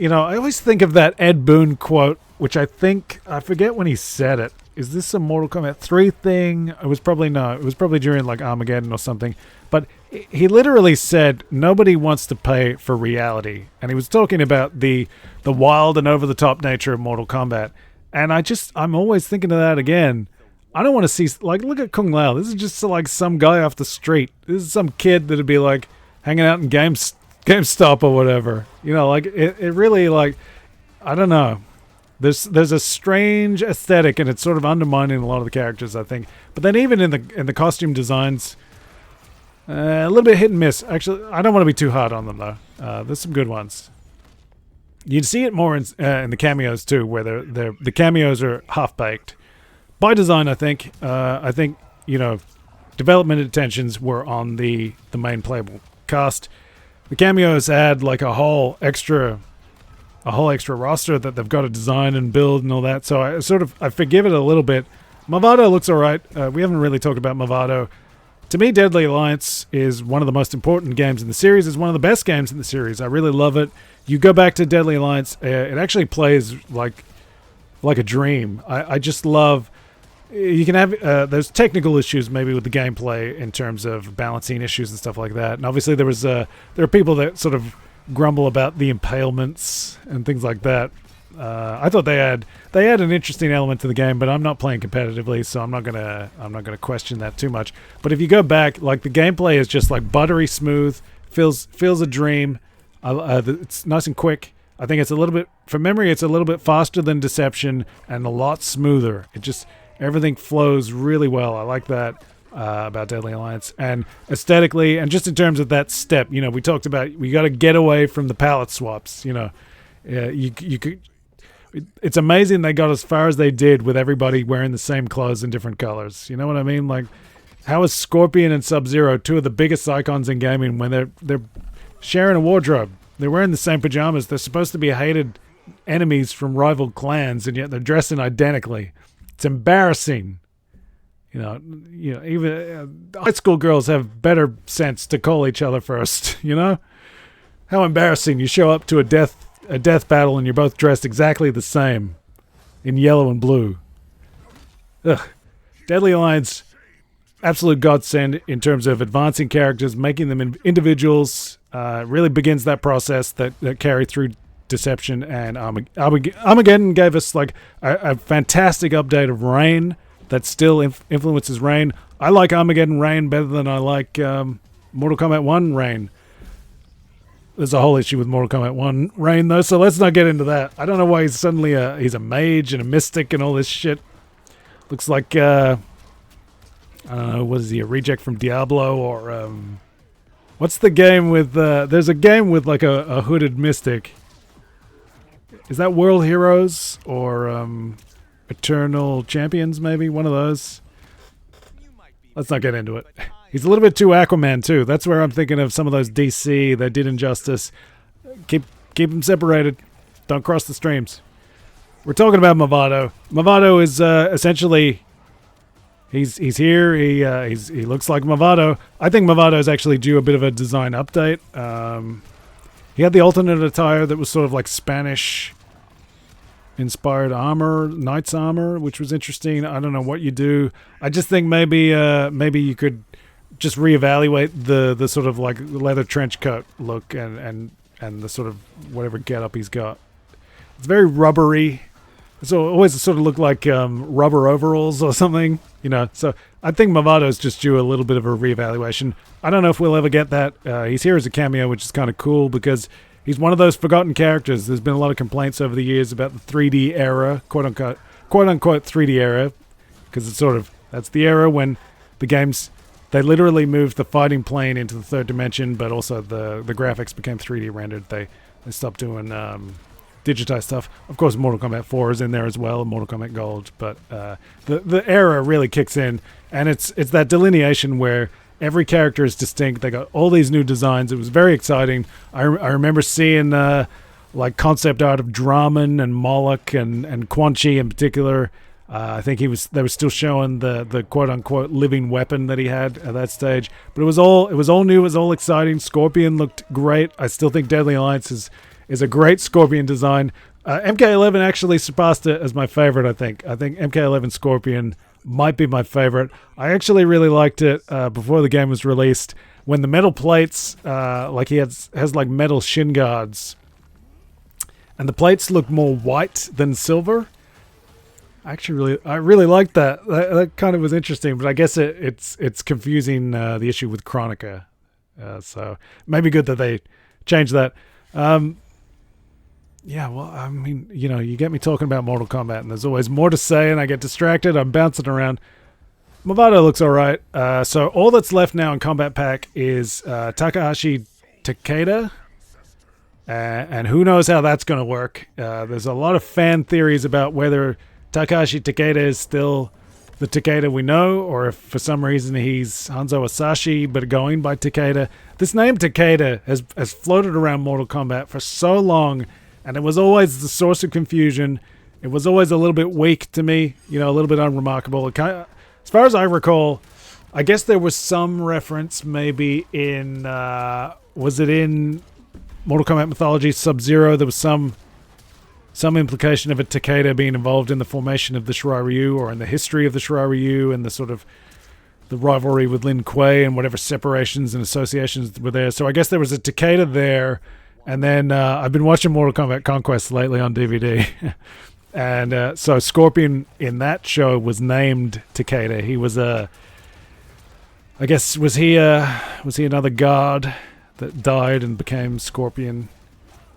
B: I always think of that Ed Boon quote, which I forget when he said it. Is this a Mortal Kombat 3 thing? It was probably during Armageddon or something. But he literally said nobody wants to pay for reality. And he was talking about the wild and over-the-top nature of Mortal Kombat. And I'm always thinking of that again. I don't want to see, look at Kung Lao. This is just some guy off the street. This is some kid that'd be hanging out in GameStop or whatever. It really I don't know. There's a strange aesthetic, and it's sort of undermining a lot of the characters, I think. But then even in the costume designs, a little bit hit and miss. Actually, I don't want to be too hard on them though. There's some good ones. You'd see it more in the cameos too, where the cameos are half baked by design. I think. Development intentions were on the main playable cast. The cameos add a whole extra roster that they've got to design and build and all that. So I forgive it a little bit. Movado looks all right. We haven't really talked about Movado. To me, Deadly Alliance is one of the most important games in the series. It's one of the best games in the series. I really love it. You go back to Deadly Alliance, it actually plays like a dream. I just love. You can have there's technical issues maybe with the gameplay in terms of balancing issues and stuff like that. And obviously there are people that sort of grumble about the impalements and things like that. I thought they had an interesting element to the game, but I'm not playing competitively, so I'm not gonna question that too much. But if you go back, the gameplay is just buttery smooth, Feels a dream. It's nice and quick. I think it's a little bit, from memory, it's a little bit faster than Deception and a lot smoother. Everything flows really well. I like that about Deadly Alliance. And aesthetically, and just in terms of that step, we talked about, we got to get away from the palette swaps. You could. It's amazing they got as far as they did with everybody wearing the same clothes in different colors. You know what I mean? Like, how is Scorpion and Sub-Zero two of the biggest icons in gaming when they're sharing a wardrobe? They're wearing the same pajamas. They're supposed to be hated enemies from rival clans, and yet they're dressing identically. It's embarrassing. Even high school girls have better sense to call each other first. How embarrassing! You show up to a death battle and you're both dressed exactly the same, in yellow and blue. Ugh. Deadly Alliance, absolute godsend in terms of advancing characters, making them individuals. Really begins that process that carried through Deception, and Armageddon gave us like a fantastic update of Rain that still influences Rain. I like Armageddon Rain better than I like Mortal Kombat 1 Rain. There's a whole issue with Mortal Kombat 1 Rain though, so let's not get into that. I don't know why he's suddenly he's a mage and a mystic and all this shit. Looks like I don't know, what is he, a reject from Diablo or what's the game with there's a game with like a hooded mystic. Is that World Heroes or Eternal Champions, maybe? One of those. Let's not get into it. He's a little bit too Aquaman too. That's where I'm thinking of some of those DC that did Injustice. Keep them separated. Don't cross the streams. We're talking about Movado. Movado is essentially he's here. He looks like Movado. I think Movado is actually due a bit of a design update. He had the alternate attire that was sort of like Spanish inspired armor, knight's armor, which was interesting. I don't know what you do. I just think maybe you could just reevaluate the sort of like leather trench coat look and the sort of whatever getup he's got. It's very rubbery. So it always sort of look like rubber overalls or something, So I think Movado's just due a little bit of a reevaluation. I don't know if we'll ever get that. He's here as a cameo, which is kind of cool because he's one of those forgotten characters. There's been a lot of complaints over the years about the 3D era, quote unquote 3D era, because that's the era when the games, they literally moved the fighting plane into the third dimension, but also the graphics became 3D rendered. They stopped doing digitized stuff. Of course, Mortal Kombat 4 is in there as well, Mortal Kombat Gold, but the era really kicks in, and it's that delineation where every character is distinct. They got all these new designs. It was very exciting. I remember seeing like concept art of Draman and Moloch and Quan Chi in particular. I think they were still showing the quote unquote living weapon that he had at that stage. But it was all new. It was all exciting. Scorpion looked great. I still think Deadly Alliance is a great Scorpion design. MK11 actually surpassed it as my favorite, I think. I think MK11 Scorpion might be my favorite. I actually really liked it before the game was released. When the metal plates, like he has like metal shin guards, and the plates look more white than silver. I really liked that. That kind of was interesting, but I guess it's confusing the issue with Chronica. So maybe good that they changed that. Yeah, well, I mean, you get me talking about Mortal Kombat, and there's always more to say, and I get distracted. I'm bouncing around. Movado looks all right. So all that's left now in Combat Pack is Takahashi Takeda, and who knows how that's going to work. There's a lot of fan theories about whether Takahashi Takeda is still the Takeda we know, or if for some reason he's Hanzo Asashi, but going by Takeda. This name Takeda has floated around Mortal Kombat for so long, and it was always the source of confusion. It was always a little bit weak to me, a little bit unremarkable. As far as I recall, I guess there was some reference maybe in, was it in Mortal Kombat Mythology Sub-Zero? There was some implication of a Takeda being involved in the formation of the Shirai Ryu, or in the history of the Shirai Ryu, and the sort of the rivalry with Lin Kuei and whatever separations and associations were there. So I guess there was a Takeda there. And then I've been watching Mortal Kombat Conquest lately on DVD. And so Scorpion in that show was named Takeda. He was I guess, was he another god that died and became Scorpion.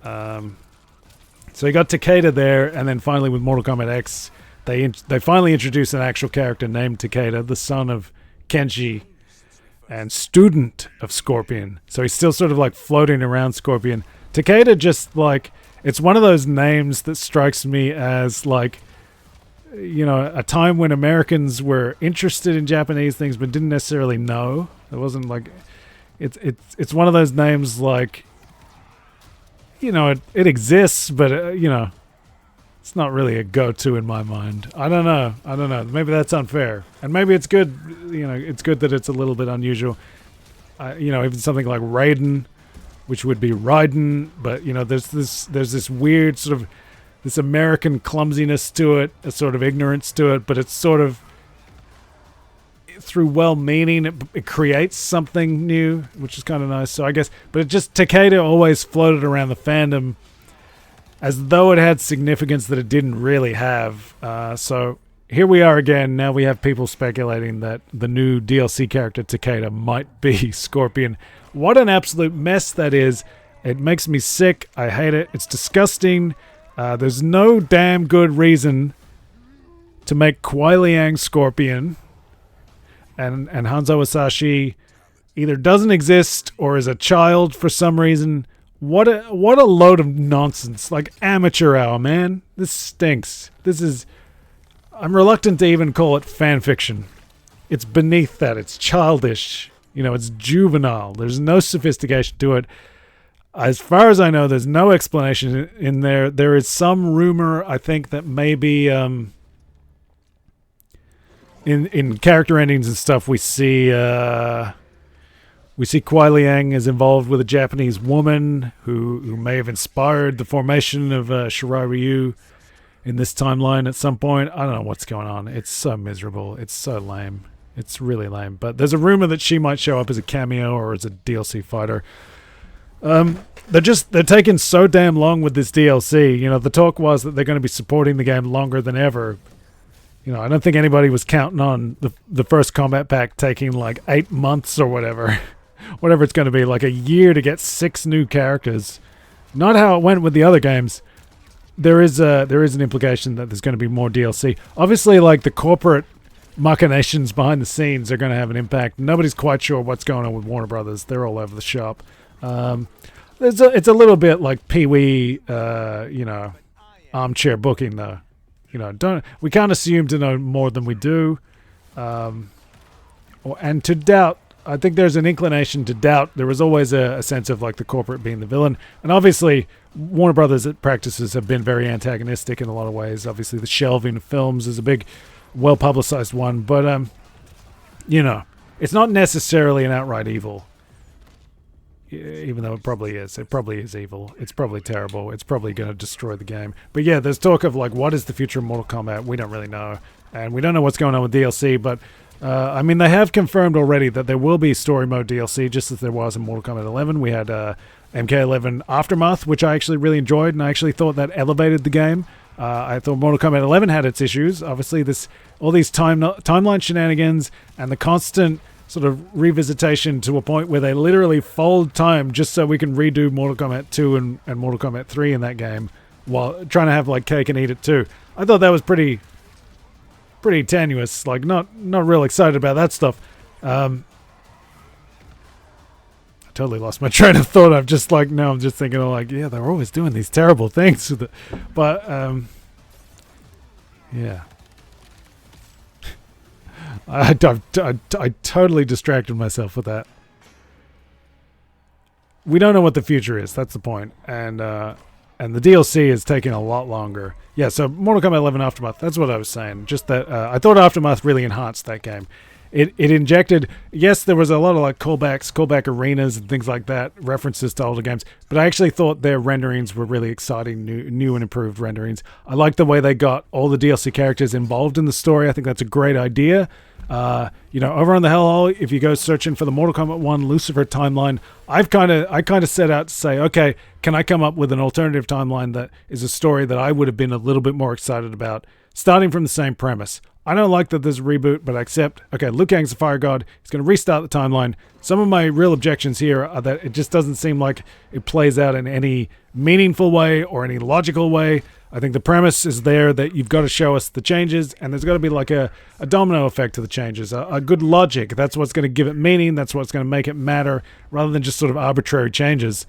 B: So you got Takeda there, and then finally with Mortal Kombat X, they finally introduced an actual character named Takeda, the son of Kenshi and student of Scorpion. So he's still sort of like floating around Scorpion. Takeda just like, it's one of those names that strikes me as like, you know, a time when Americans were interested in Japanese things but didn't necessarily know. It wasn't like, it's one of those names like, you know, it exists, but you know, it's not really a go-to in my mind. I don't know. Maybe that's unfair, and maybe it's good. You know, it's good that it's a little bit unusual. You know, even something like Raiden, which would be Raiden, but you know, there's this weird sort of this American clumsiness to it, a sort of ignorance to it, but it's sort of through well-meaning, it creates something new, which is kind of nice. So I guess, but it just, Takeda always floated around the fandom as though it had significance that it didn't really have. So here we are again. Now we have people speculating that the new DLC character Takeda might be Scorpion. What an absolute mess that is. It makes me sick. I hate it. It's disgusting. There's no damn good reason to make Kuai Liang Scorpion. And Hanzo Asashi either doesn't exist or is a child for some reason. What a load of nonsense. Like amateur hour, man. This stinks. I'm reluctant to even call it fan fiction. It's beneath that. It's childish. You know, it's juvenile. There's no sophistication to it. As far as I know, there's no explanation in there. There is some rumor, I think, that maybe in character endings and stuff, we see Kuai Liang is involved with a Japanese woman who may have inspired the formation of Shirai Ryu in this timeline at some point. I don't know what's going on. It's so miserable. It's so lame. It's really lame. But there's a rumor that she might show up as a cameo or as a DLC fighter. They're taking so damn long with this DLC. You know, the talk was that they're going to be supporting the game longer than ever. You know, I don't think anybody was counting on the first combat pack taking like 8 months or whatever. Whatever it's going to be, like a year to get 6 new characters. Not how it went with the other games. There is an implication that there's going to be more DLC. Obviously, like the corporate machinations behind the scenes are going to have an impact. Nobody's quite sure what's going on with Warner Brothers. They're all over the shop. It's a little bit like Pee-wee, you know, armchair booking though. You know, we can't assume to know more than we do, and to doubt. I think there's an inclination to doubt. There was always a sense of like the corporate being the villain, and obviously Warner Brothers practices have been very antagonistic in a lot of ways. Obviously, the shelving of films is a big, well-publicized one, but you know, it's not necessarily an outright evil. Even though it probably is. It probably is evil. It's probably terrible. It's probably going to destroy the game. But yeah, there's talk of like, what is the future of Mortal Kombat? We don't really know. And we don't know what's going on with DLC, but I mean, they have confirmed already that there will be story mode DLC, just as there was in Mortal Kombat 11. We had MK11 Aftermath, which I actually really enjoyed, and I actually thought that elevated the game. I thought Mortal Kombat 11 had its issues. Obviously, all these timeline shenanigans and the constant sort of revisitation to a point where they literally fold time just so we can redo Mortal Kombat 2 and Mortal Kombat 3 in that game while trying to have like cake and eat it too. I thought that was pretty tenuous. Like not real excited about that stuff. I totally lost my train of thought. I'm just thinking of like, yeah, they're always doing these terrible things with it. But yeah. I totally distracted myself with that. We don't know what the future is. That's the point. And the DLC is taking a lot longer. Yeah, so Mortal Kombat 11 Aftermath, that's what I was saying. Just that I thought Aftermath really enhanced that game. It injected, yes, there was a lot of like callback arenas and things like that, references to older games, but I actually thought their renderings were really exciting, new and improved renderings. I like the way they got all the DLC characters involved in the story. I think that's a great idea. You know, over on the Hellhole, if you go searching for the Mortal Kombat 1 Lucifer timeline, I kind of set out to say, okay, can I come up with an alternative timeline that is a story that I would have been a little bit more excited about, starting from the same premise. I don't like that there's a reboot, but I accept. Okay, Liu Kang's the fire god. He's going to restart the timeline. Some of my real objections here are that it just doesn't seem like it plays out in any meaningful way or any logical way. I think the premise is there that you've got to show us the changes, and there's got to be like a domino effect to the changes, a good logic. That's what's going to give it meaning. That's what's going to make it matter, rather than just sort of arbitrary changes.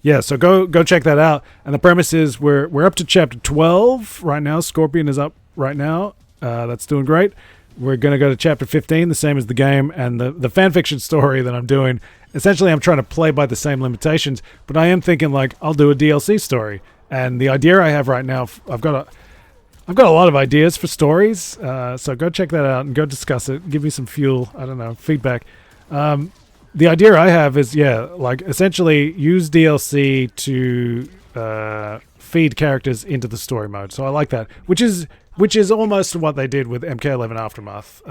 B: Yeah, so go check that out. And the premise is we're up to chapter 12 right now. Scorpion is up right now. That's doing great. We're going to go to chapter 15, the same as the game. And the fanfiction story that I'm doing, essentially I'm trying to play by the same limitations, but I am thinking like I'll do a DLC story. And the idea I have right now, I've got a lot of ideas for stories. So go check that out and go discuss it. Give me some fuel. I don't know, feedback. The idea I have is, like essentially use DLC to feed characters into the story mode. So I like that, which is almost what they did with MK11 Aftermath,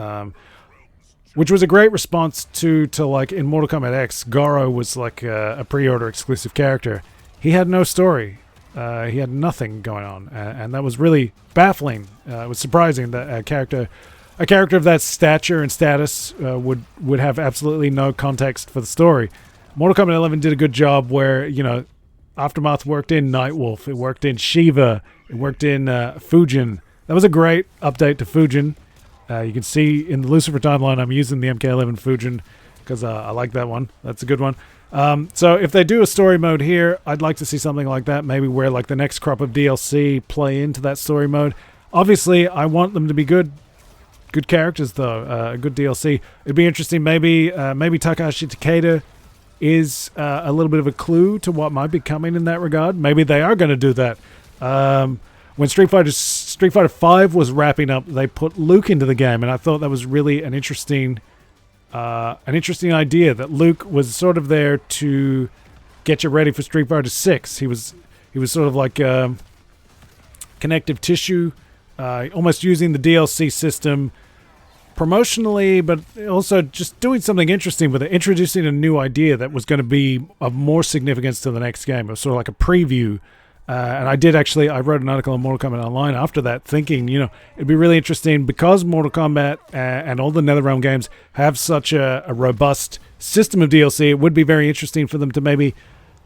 B: which was a great response to like in Mortal Kombat X. Goro was like a pre-order exclusive character. He had no story. He had nothing going on, and that was really baffling. It was surprising that a character of that stature and status would have absolutely no context for the story. Mortal Kombat 11 did a good job where, you know, Aftermath worked in Nightwolf, it worked in Shiva, it worked in Fujin. That was a great update to Fujin. You can see in the Lucifer timeline I'm using the MK11 Fujin because I like that one. That's a good one. So if they do a story mode here, I'd like to see something like that, maybe where like the next crop of DLC play into that story mode. Obviously, I want them to be good characters though, a good DLC. It'd be interesting. Maybe Takashi Takeda is a little bit of a clue to what might be coming in that regard. Maybe they are going to do that. When Street Fighter 5 was wrapping up, they put Luke into the game, and I thought that was really an interesting idea. That Luke was sort of there to get you ready for Street Fighter 6. He was sort of like connective tissue. Almost using the DLC system promotionally, but also just doing something interesting with it, introducing a new idea that was going to be of more significance to the next game. It was sort of like a preview. And I wrote an article on Mortal Kombat Online after that, thinking, you know, it'd be really interesting because Mortal Kombat and all the NetherRealm games have such a robust system of DLC. It would be very interesting for them to maybe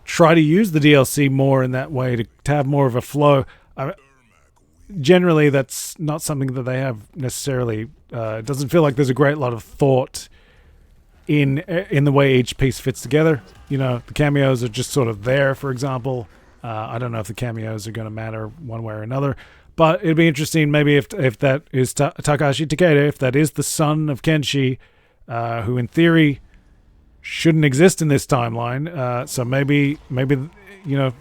B: try to use the DLC more in that way, to have more of a flow. Generally, that's not something that they have necessarily. It doesn't feel like there's a great lot of thought in the way each piece fits together. You know, the cameos are just sort of there, for example. I don't know if the cameos are going to matter one way or another, but it'd be interesting maybe if that is Takashi Takeda, if that is the son of Kenshi, who in theory shouldn't exist in this timeline. So maybe you know,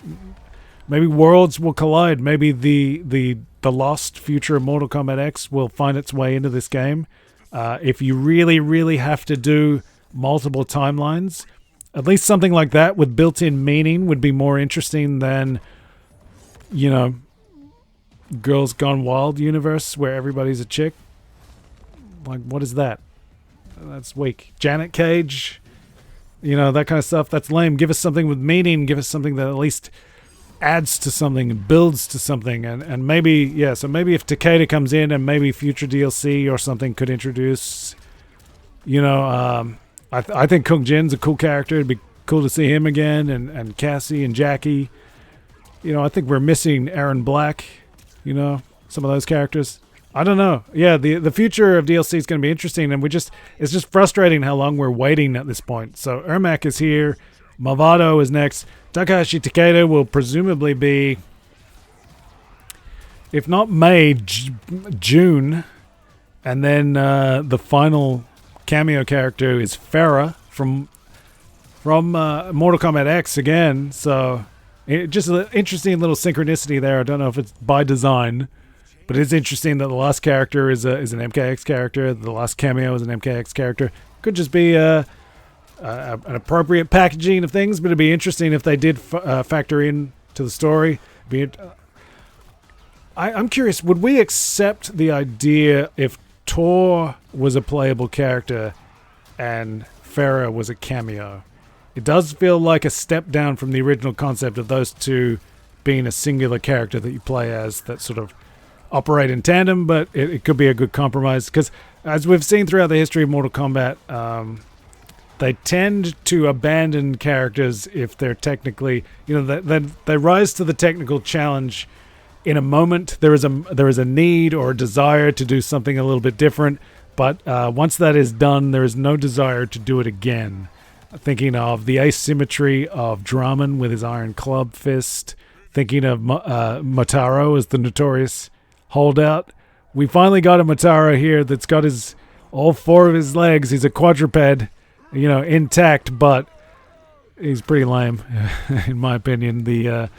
B: maybe worlds will collide. Maybe the lost future of Mortal Kombat X will find its way into this game. If you really, really have to do multiple timelines, at least something like that with built-in meaning would be more interesting than, you know, Girls Gone Wild universe where everybody's a chick. Like, what is that? That's weak. Janet Cage, you know, that kind of stuff. That's lame. Give us something with meaning. Give us something that at least adds to something and builds to something. And maybe, so maybe if Takeda comes in and maybe future DLC or something could introduce, you know, I think Kung Jin's a cool character. It'd be cool to see him again, and Cassie and Jackie. You know, I think we're missing Aaron Black, you know, some of those characters. I don't know. Yeah, the future of DLC is going to be interesting, and it's just frustrating how long we're waiting at this point. So Ermac is here. Malvado is next. Takashi Takeda will presumably be, if not May, June. And then the final cameo character is Farah from Mortal Kombat X again. So just an interesting little synchronicity there. I don't know if it's by design, but it's interesting that the last character is an MKX character. The last cameo is an MKX character. Could just be an appropriate packaging of things, but it'd be interesting if they did factor in to the story. I'm curious, would we accept the idea if Tor was a playable character and Farah was a cameo? It does feel like a step down from the original concept of those two being a singular character that you play as, that sort of operate in tandem, but it could be a good compromise because, as we've seen throughout the history of Mortal Kombat, they tend to abandon characters if they're technically, they rise to the technical challenge in a moment. There is a need or a desire to do something a little bit different, but once that is done, there is no desire to do it again. Thinking of the asymmetry of Draman with his iron club fist, thinking of Motaro as the notorious holdout. We finally got a Motaro here that's got all 4 of his legs. He's a quadruped, intact, but he's pretty lame, in my opinion. The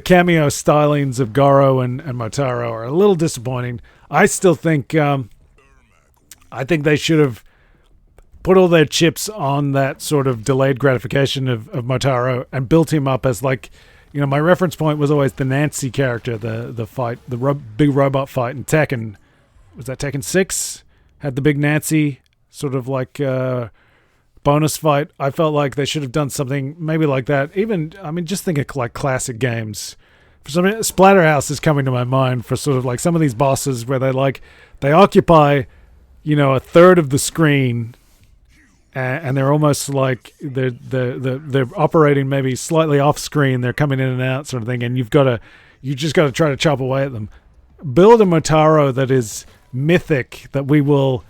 B: cameo stylings of Goro and Motaro are a little disappointing. I still think they should have put all their chips on that sort of delayed gratification of Motaro and built him up as my reference point was always the Nancy character, the fight, big robot fight in Tekken. Was that Tekken 6? Had the big Nancy sort of bonus fight. I felt like they should have done something maybe like that. Even, just think of like classic games. For some, Splatterhouse is coming to my mind for sort of some of these bosses where they occupy, a third of the screen, and they're almost like they're operating maybe slightly off screen. They're coming in and out sort of thing, and you just got to try to chop away at them. Build a Motaro that is mythic, that we will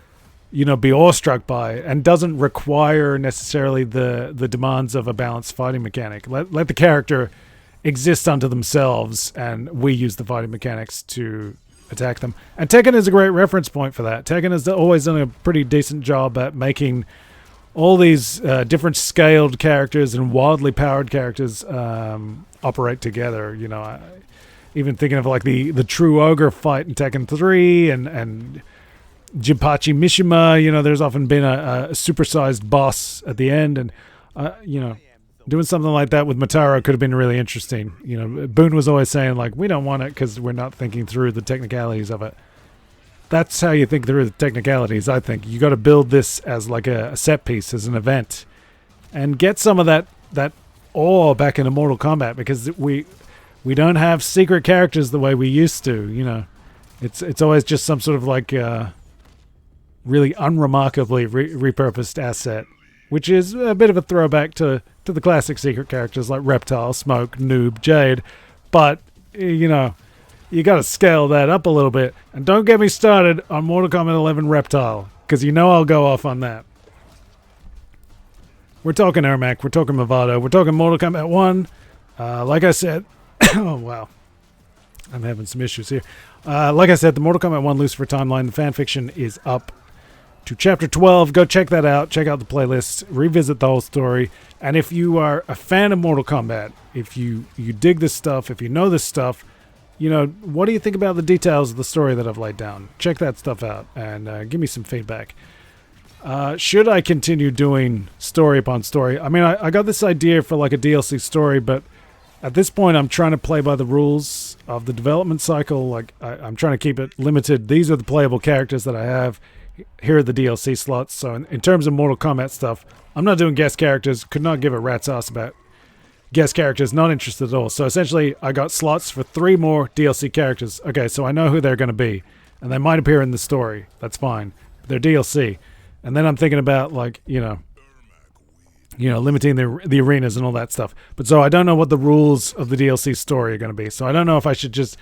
B: be awestruck by, and doesn't require necessarily the demands of a balanced fighting mechanic. Let the character exist unto themselves, and we use the fighting mechanics to attack them. And Tekken is a great reference point for that. Tekken has always done a pretty decent job at making all these different scaled characters and wildly powered characters operate together. Even thinking of the True Ogre fight in Tekken 3 and Jinpachi Mishima, there's often been a supersized boss at the end, and doing something like that with Motaro could have been really interesting. Boone was always saying we don't want it because we're not thinking through the technicalities of it. That's how you think through the technicalities. I think you got to build this as a set piece, as an event, and get some of that awe back into Mortal Kombat, because we don't have secret characters the way we used to. It's always just some sort of really unremarkably repurposed asset, which is a bit of a throwback to the classic secret characters like Reptile, Smoke, Noob, Jade. But, you got to scale that up a little bit. And don't get me started on Mortal Kombat 11 Reptile, because I'll go off on that. We're talking Ermac, we're talking Movado, we're talking Mortal Kombat 1. Like I said, oh, wow. I'm having some issues here. Like I said, the Mortal Kombat 1 Lucifer timeline, the fanfiction is up to Chapter 12. Go check that out. Check out the playlist. Revisit the whole story. And if you are a fan of Mortal Kombat, if you dig this stuff, if you know this stuff, what do you think about the details of the story that I've laid down? Check that stuff out and give me some feedback. Should I continue doing story upon story? I got this idea for a DLC story, but at this point I'm trying to play by the rules of the development cycle. I'm trying to keep it limited. These are the playable characters that I have. Here are the DLC slots. So in terms of Mortal Kombat stuff, I'm not doing guest characters. Could not give a rat's ass about guest characters. Not interested at all. So essentially, I got slots for 3 more DLC characters. Okay, so I know who they're going to be. And they might appear in the story. That's fine. But they're DLC. And then I'm thinking about, limiting the arenas and all that stuff. But so I don't know what the rules of the DLC story are going to be. So I don't know if I should just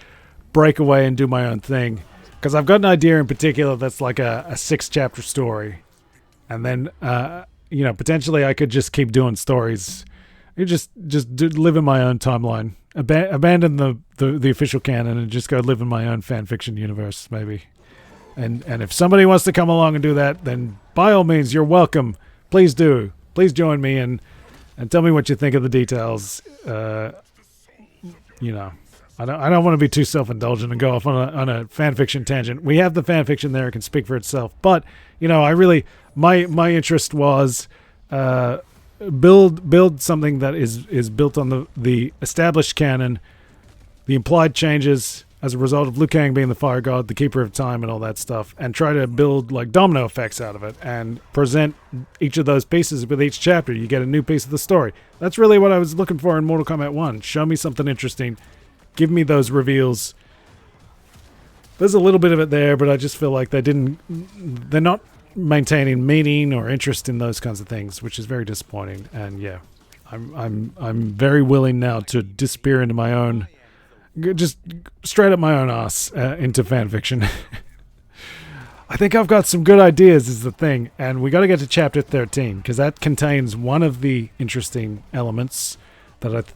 B: break away and do my own thing. Because I've got an idea in particular that's like a 6-chapter story. And then, potentially I could just keep doing stories. Live in my own timeline. Abandon the official canon and just go live in my own fan fiction universe, maybe. And if somebody wants to come along and do that, then by all means, you're welcome. Please do. Please join me and tell me what you think of the details. I don't want to be too self-indulgent and go off on a fan fiction tangent. We have the fan fiction there; it can speak for itself. But I really my interest was build something that is built on the established canon, the implied changes as a result of Liu Kang being the fire god, the keeper of time, and all that stuff, and try to build domino effects out of it and present each of those pieces with each chapter. You get a new piece of the story. That's really what I was looking for in Mortal Kombat 1. Show me something interesting. Give me those reveals. there's a little bit of it there, but I just feel like they're not maintaining meaning or interest in those kinds of things, which is very disappointing. And yeah, I'm very willing now to disappear into my own, just straight up my own ass into fan fiction. I think I've got some good ideas is the thing, and we got to get to chapter 13 because that contains one of the interesting elements that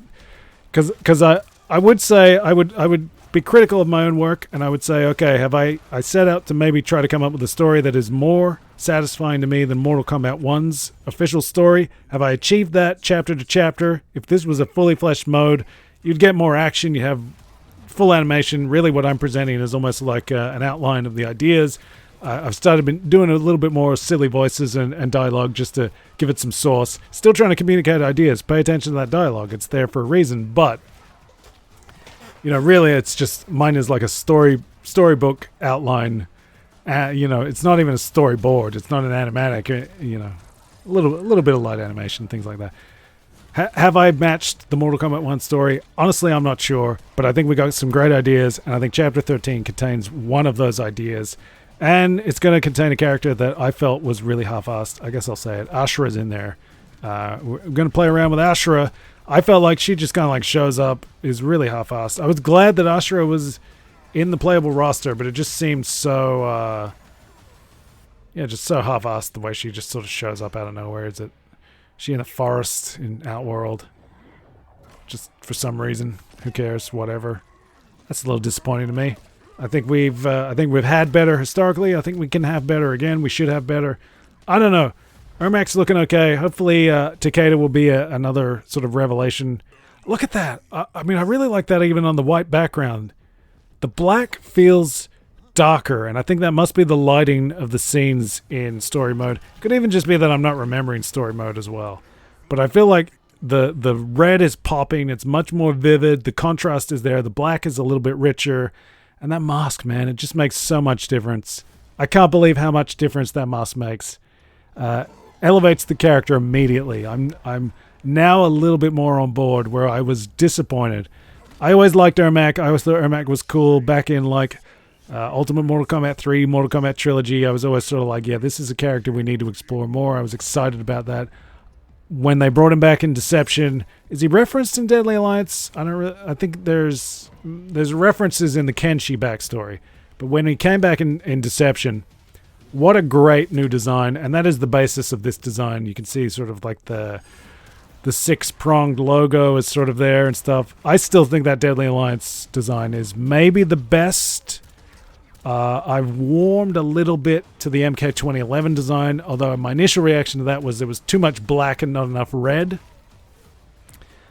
B: because I would say I would be critical of my own work, and I would say, okay, have I set out to maybe try to come up with a story that is more satisfying to me than Mortal Kombat 1's official story? Have I achieved that chapter to chapter? If this was a fully fleshed mode, you'd get more action, you have full animation. Really what I'm presenting is almost like an outline of the ideas. I've been doing a little bit more silly voices and dialogue just to give it some sauce. Still trying to communicate ideas. Pay attention to that dialogue. It's there for a reason. But, really it's just, mine is like a storybook outline. It's not even a storyboard. It's not an animatic, a little bit of light animation, things like that. Have I matched the Mortal Kombat 1 story? Honestly, I'm not sure. But I think we got some great ideas. And I think Chapter 13 contains one of those ideas. And it's going to contain a character that I felt was really half-assed. I guess I'll say it. Ashura's in there. We're going to play around with Ashura. I felt like she just kind of like shows up, is really half-assed. I was glad that Ashura was in the playable roster, but it just seemed so, just so half-assed the way she just sort of shows up out of nowhere. Is it she in a forest in Outworld? Just for some reason. Who cares? Whatever. That's a little disappointing to me. I think we've had better historically. I think we can have better again. We should have better. I don't know. Ermac's looking okay. Hopefully Takeda will be another sort of revelation. Look at that. I really like that even on the white background. The black feels darker, and I think that must be the lighting of the scenes in story mode. Could even just be that I'm not remembering story mode as well. But I feel like the red is popping. It's much more vivid. The contrast is there. The black is a little bit richer. And that mask, man, it just makes so much difference. I can't believe how much difference that mask makes. Elevates the character immediately. I'm now a little bit more on board where I was disappointed. I always liked Ermac. I always thought Ermac was cool back in Ultimate Mortal Kombat 3, Mortal Kombat Trilogy. I was always sort of like, yeah, this is a character we need to explore more. I was excited about that. When they brought him back in Deception, is he referenced in Deadly Alliance? I think there's references in the Kenshi backstory. But when he came back in Deception, what a great new design. And that is the basis of this design. You can see sort of like the six-pronged logo is sort of there and stuff. I still think that Deadly Alliance design is maybe the best. I've warmed a little bit to the MK 2011 design, although my initial reaction to that was there was too much black and not enough red.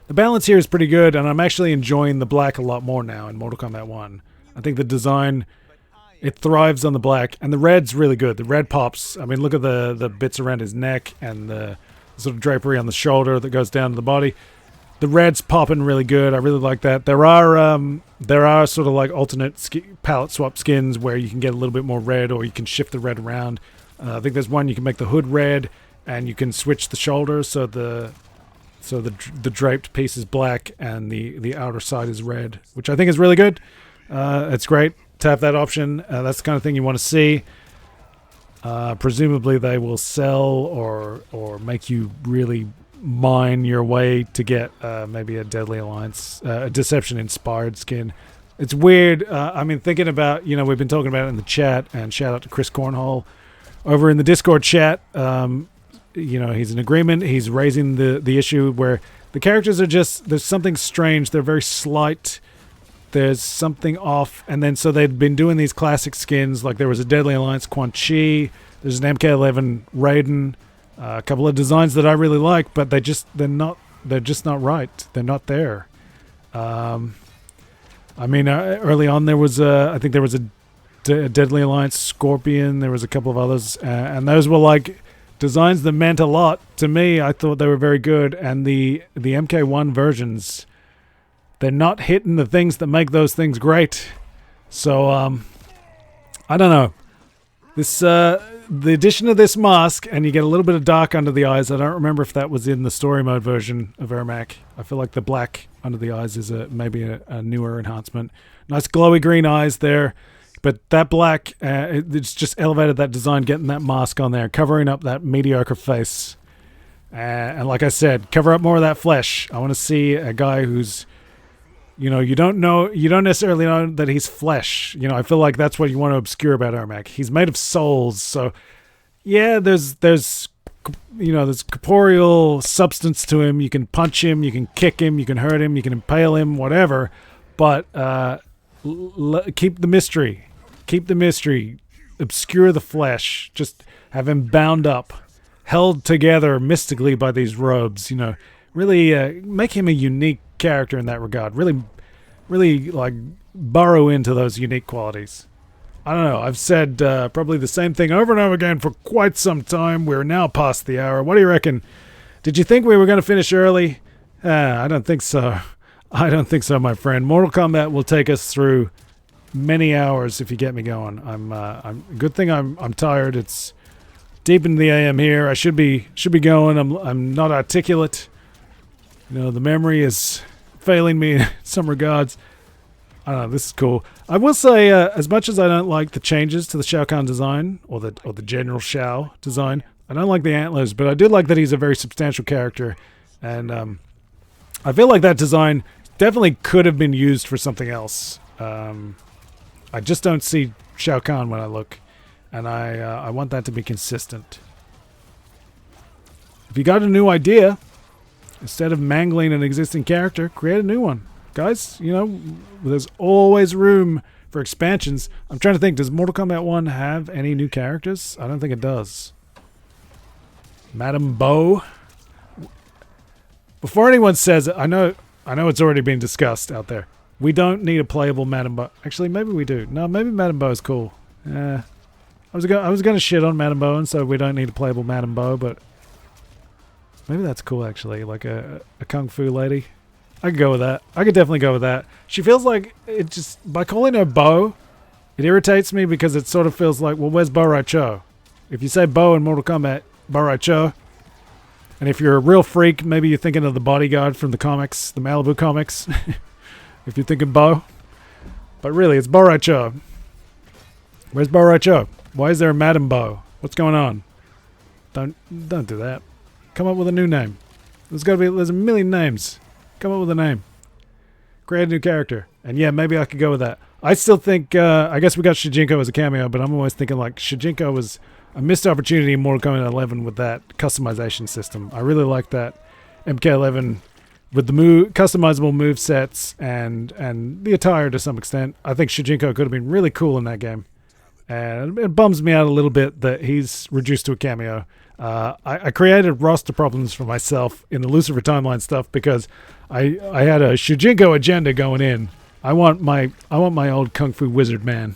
B: The balance here is pretty good, and I'm actually enjoying the black a lot more now in Mortal Kombat 1. I think the design, it thrives on the black, and the red's really good. The red pops. I mean, look at the bits around his neck and the sort of drapery on the shoulder that goes down to the body. The red's popping really good. I really like that. There are sort of like alternate palette swap skins where you can get a little bit more red, or you can shift the red around. I think there's one you can make the hood red, and you can switch the shoulders so the draped piece is black and the outer side is red, which I think is really good. It's great to have that option. That's the kind of thing you want to see. Presumably they will sell or make you really mine your way to get maybe a Deadly Alliance, a Deception-inspired skin. It's weird. Thinking about, we've been talking about it in the chat, and shout out to Chris Cornhole over in the Discord chat. He's in agreement. He's raising the issue where the characters are just, there's something strange. They're very slight. There's something off. And then so they've been doing these classic skins. Like there was a Deadly Alliance Quan Chi. There's an MK11 Raiden. A couple of designs that I really like, but they're just not right. They're not there. Early on there was I think there was a Deadly Alliance Scorpion. There was a couple of others, and those were like designs that meant a lot to me. I thought they were very good, and the MK1 versions, they're not hitting the things that make those things great. So I don't know. This the addition of this mask, and you get a little bit of dark under the eyes. I don't remember if that was in the story mode version of Ermac. I feel like the black under the eyes is maybe a newer enhancement. Nice glowy green eyes there. But that black, it's just elevated that design, getting that mask on there, covering up that mediocre face. And like I said, cover up more of that flesh. I want to see a guy who's, you don't necessarily know that he's flesh. I feel like that's what you want to obscure about Ermac. He's made of souls, so yeah, there's corporeal substance to him. You can punch him, you can kick him, you can hurt him, you can impale him, whatever. But keep the mystery. Keep the mystery. Obscure the flesh. Just have him bound up, held together mystically by these robes. Really make him a unique character in that regard. Really like burrow into those unique qualities. I don't know. I've said probably the same thing over and over again for quite some time. We're now past the hour. What do you reckon? Did you think we were going to finish early? I don't think so. I don't think so, my friend. Mortal Kombat will take us through many hours if you get me going. Good thing I'm tired. It's deep in the AM here. I should be going. I'm not articulate. The memory is failing me in some regards. I don't know. This is cool. I will say, as much as I don't like the changes to the Shao Kahn design or the General Shao design, I don't like the antlers, but I do like that he's a very substantial character, and I feel like that design definitely could have been used for something else. I just don't see Shao Kahn when I look, and I want that to be consistent. If you got a new idea, instead of mangling an existing character, create a new one. Guys, there's always room for expansions. I'm trying to think, does Mortal Kombat 1 have any new characters? I don't think it does. Madame Bo. Before anyone says it, I know it's already been discussed out there. We don't need a playable Madame Bo. Actually, maybe we do. No, maybe Madame Bo is cool. I was gonna shit on Madame Bo and so we don't need a playable Madame Bo, but maybe that's cool actually, like a kung fu lady. I could go with that. I could definitely go with that. She feels like it just, by calling her Bo, it irritates me because it sort of feels like, well, where's Bo Rai Cho? If you say Bo in Mortal Kombat, Bo Rai Cho. And if you're a real freak, maybe you're thinking of the bodyguard from the comics, the Malibu comics. If you're thinking Bo. But really, it's Bo Rai Cho. Where's Bo Rai Cho? Why is there a Madame Bo? What's going on? Don't do that. Come up with a new name. There's a million names. Come up with a name. Create a new character. And yeah, maybe I could go with that. I still think, I guess we got Shijinko as a cameo, but I'm always thinking like Shijinko was a missed opportunity in Mortal Kombat 11 with that customization system. I really like that MK11 with the customizable move sets and the attire to some extent. I think Shijinko could have been really cool in that game. And it bums me out a little bit that he's reduced to a cameo. I created roster problems for myself in the Lucifer Timeline stuff because I had a Shujinko agenda going in. I want my old Kung Fu wizard man.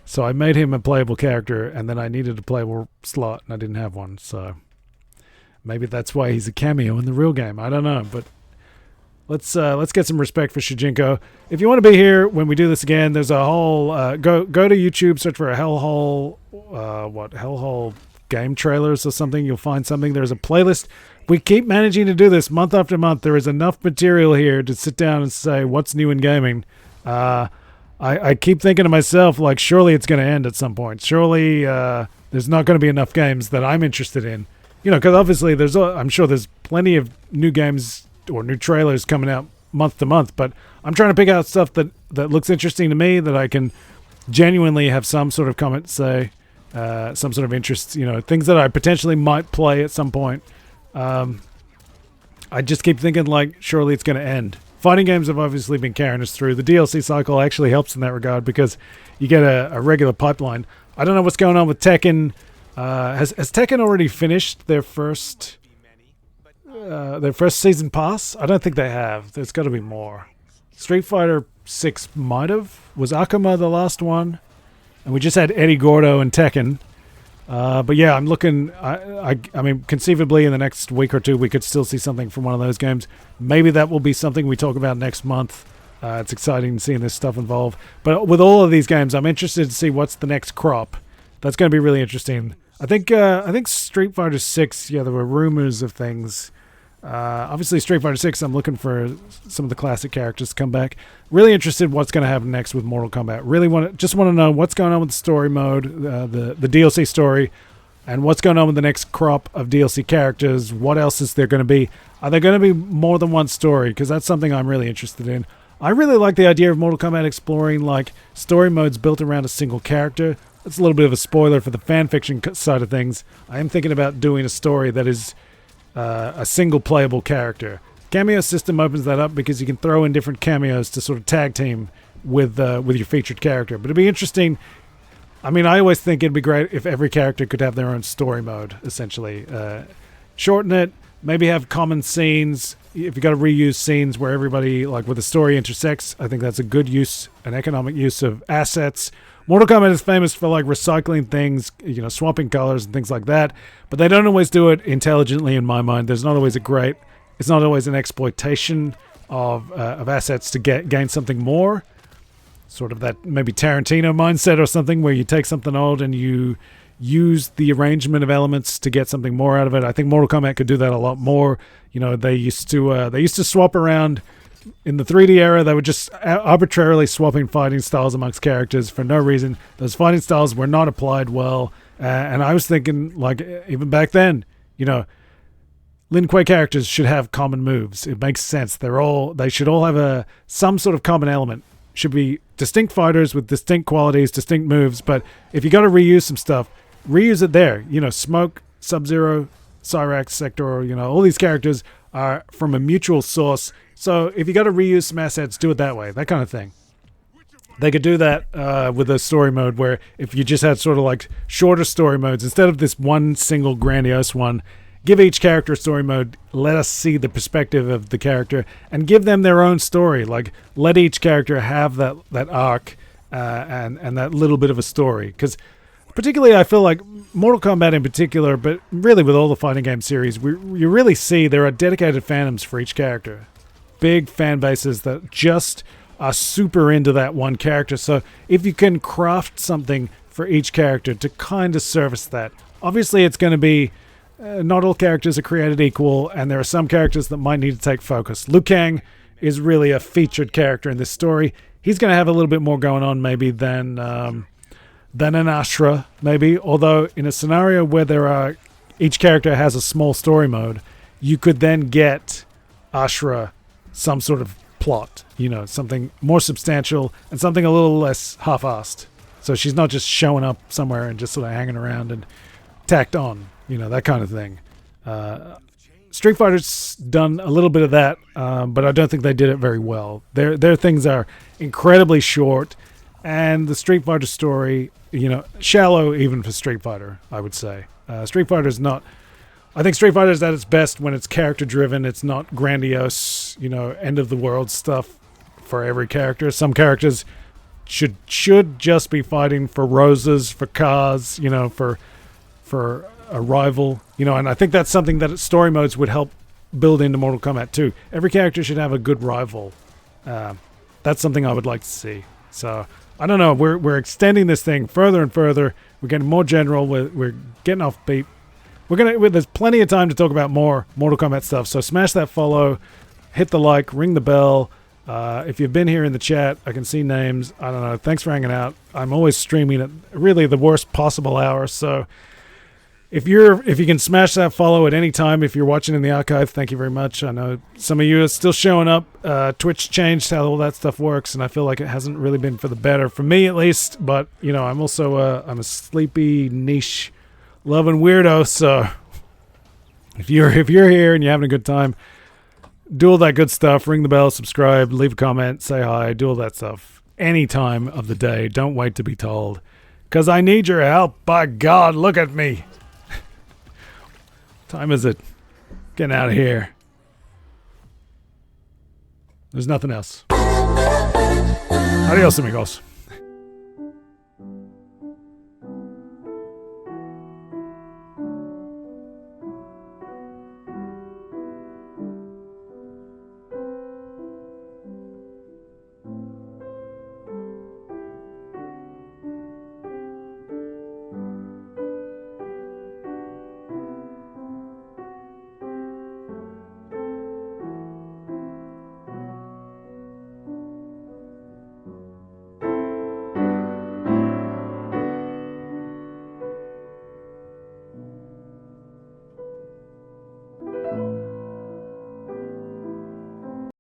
B: So I made him a playable character, and then I needed a playable slot, and I didn't have one. So maybe that's why he's a cameo in the real game. I don't know, but let's get some respect for Shujinko. If you want to be here when we do this again, there's a whole go to YouTube, search for a Hellhole Hellhole game trailers or something. You'll find something. There's a playlist. We keep managing to do this month after month. There is enough material here to sit down and say what's new in gaming. I keep thinking to myself, like, surely it's going to end at some point. Surely there's not going to be enough games that I'm interested in. Because obviously I'm sure there's plenty of new games or new trailers coming out month to month, but I'm trying to pick out stuff that looks interesting to me, that I can genuinely have some sort of comment say, some sort of interest, things that I potentially might play at some point. I just keep thinking, like, surely it's going to end. Fighting games have obviously been carrying us through. The DLC cycle actually helps in that regard because you get a regular pipeline. I don't know what's going on with Tekken. Has Tekken already finished their first season pass? I don't think they have. There's got to be more. Street Fighter 6 might have. Was Akuma the last one? And we just had Eddie Gordo and Tekken. But yeah, I'm looking. I mean, conceivably in the next week or two, we could still see something from one of those games. Maybe that will be something we talk about next month. It's exciting seeing this stuff involve. But with all of these games, I'm interested to see what's the next crop. That's going to be really interesting. I think Street Fighter 6. Yeah, there were rumors of things. Obviously, Street Fighter 6, I'm looking for some of the classic characters to come back. Really interested what's going to happen next with Mortal Kombat. Really want to know what's going on with the story mode, the DLC story, and what's going on with the next crop of DLC characters. What else is there going to be? Are there going to be more than one story? Because that's something I'm really interested in. I really like the idea of Mortal Kombat exploring like story modes built around a single character. That's a little bit of a spoiler for the fanfiction side of things. I am thinking about doing a story that is a single playable character. Cameo system opens that up because you can throw in different cameos to sort of tag team with your featured character. But it'd be interesting. I mean, I always think it'd be great if every character could have their own story mode, essentially. Shorten it, maybe have common scenes. If you got to reuse scenes where everybody, like where the story intersects, I think that's a good use, an economic use of assets. Mortal Kombat is famous for like recycling things, you know, swapping colors and things like that, but they don't always do it intelligently in my mind. It's not always an exploitation of assets to gain something more. Sort of that maybe Tarantino mindset or something where you take something old and you use the arrangement of elements to get something more out of it. I think Mortal Kombat could do that a lot more. You know, they used to swap around. In the 3D era, they were just arbitrarily swapping fighting styles amongst characters for no reason. Those fighting styles were not applied well. And I was thinking, like, even back then, you know, Lin Kuei characters should have common moves. It makes sense. They should all have some sort of common element. Should be distinct fighters with distinct qualities, distinct moves. But if you got to reuse some stuff, reuse it there. You know, Smoke, Sub-Zero, Cyrax, Sector, you know, all these characters are from a mutual source. So if you got to reuse some assets, do it that way, that kind of thing. They could do that with a story mode where if you just had sort of like shorter story modes, instead of this one single grandiose one, give each character a story mode, let us see the perspective of the character, and give them their own story. Like, let each character have that arc and that little bit of a story. Because particularly, I feel like Mortal Kombat in particular, but really with all the fighting game series, you really see there are dedicated fandoms for each character. Big fan bases that just are super into that one character. So if you can craft something for each character to kind of service that, obviously it's going to be not all characters are created equal, and there are some characters that might need to take focus. Liu Kang is really a featured character in this story. He's going to have a little bit more going on maybe than an Ashra, maybe. Although in a scenario where each character has a small story mode, you could then get Ashra some sort of plot, you know, something more substantial and something a little less half-assed. So she's not just showing up somewhere and just sort of hanging around and tacked on, you know, that kind of thing. Street Fighter's done a little bit of that, but I don't think they did it very well. Their things are incredibly short, and the Street Fighter story, you know, shallow even for Street Fighter, I would say. Street Fighter's not... I think Street Fighter is at its best when it's character-driven. It's not grandiose, you know, end-of-the-world stuff for every character. Some characters should just be fighting for roses, for cars, you know, for a rival, you know, and I think that's something that story modes would help build into Mortal Kombat 2. Every character should have a good rival. That's something I would like to see. So, I don't know. We're extending this thing further and further. We're getting more general. We're getting off beat. There's plenty of time to talk about more Mortal Kombat stuff, so smash that follow, hit the like, ring the bell. If you've been here in the chat, I can see names. I don't know. Thanks for hanging out. I'm always streaming at really the worst possible hour, so if you can smash that follow at any time, if you're watching in the archive, thank you very much. I know some of you are still showing up. Twitch changed how all that stuff works, and I feel like it hasn't really been for the better, for me at least, but, you know, I'm also I'm a sleepy niche loving weirdo, so if you're here and you're having a good time, do all that good stuff. Ring the bell, subscribe, leave a comment, say hi, do all that stuff any time of the day. Don't wait to be told, because I need your help. By God, look at me. Time is it? Getting out of here. There's nothing else. Adios, amigos.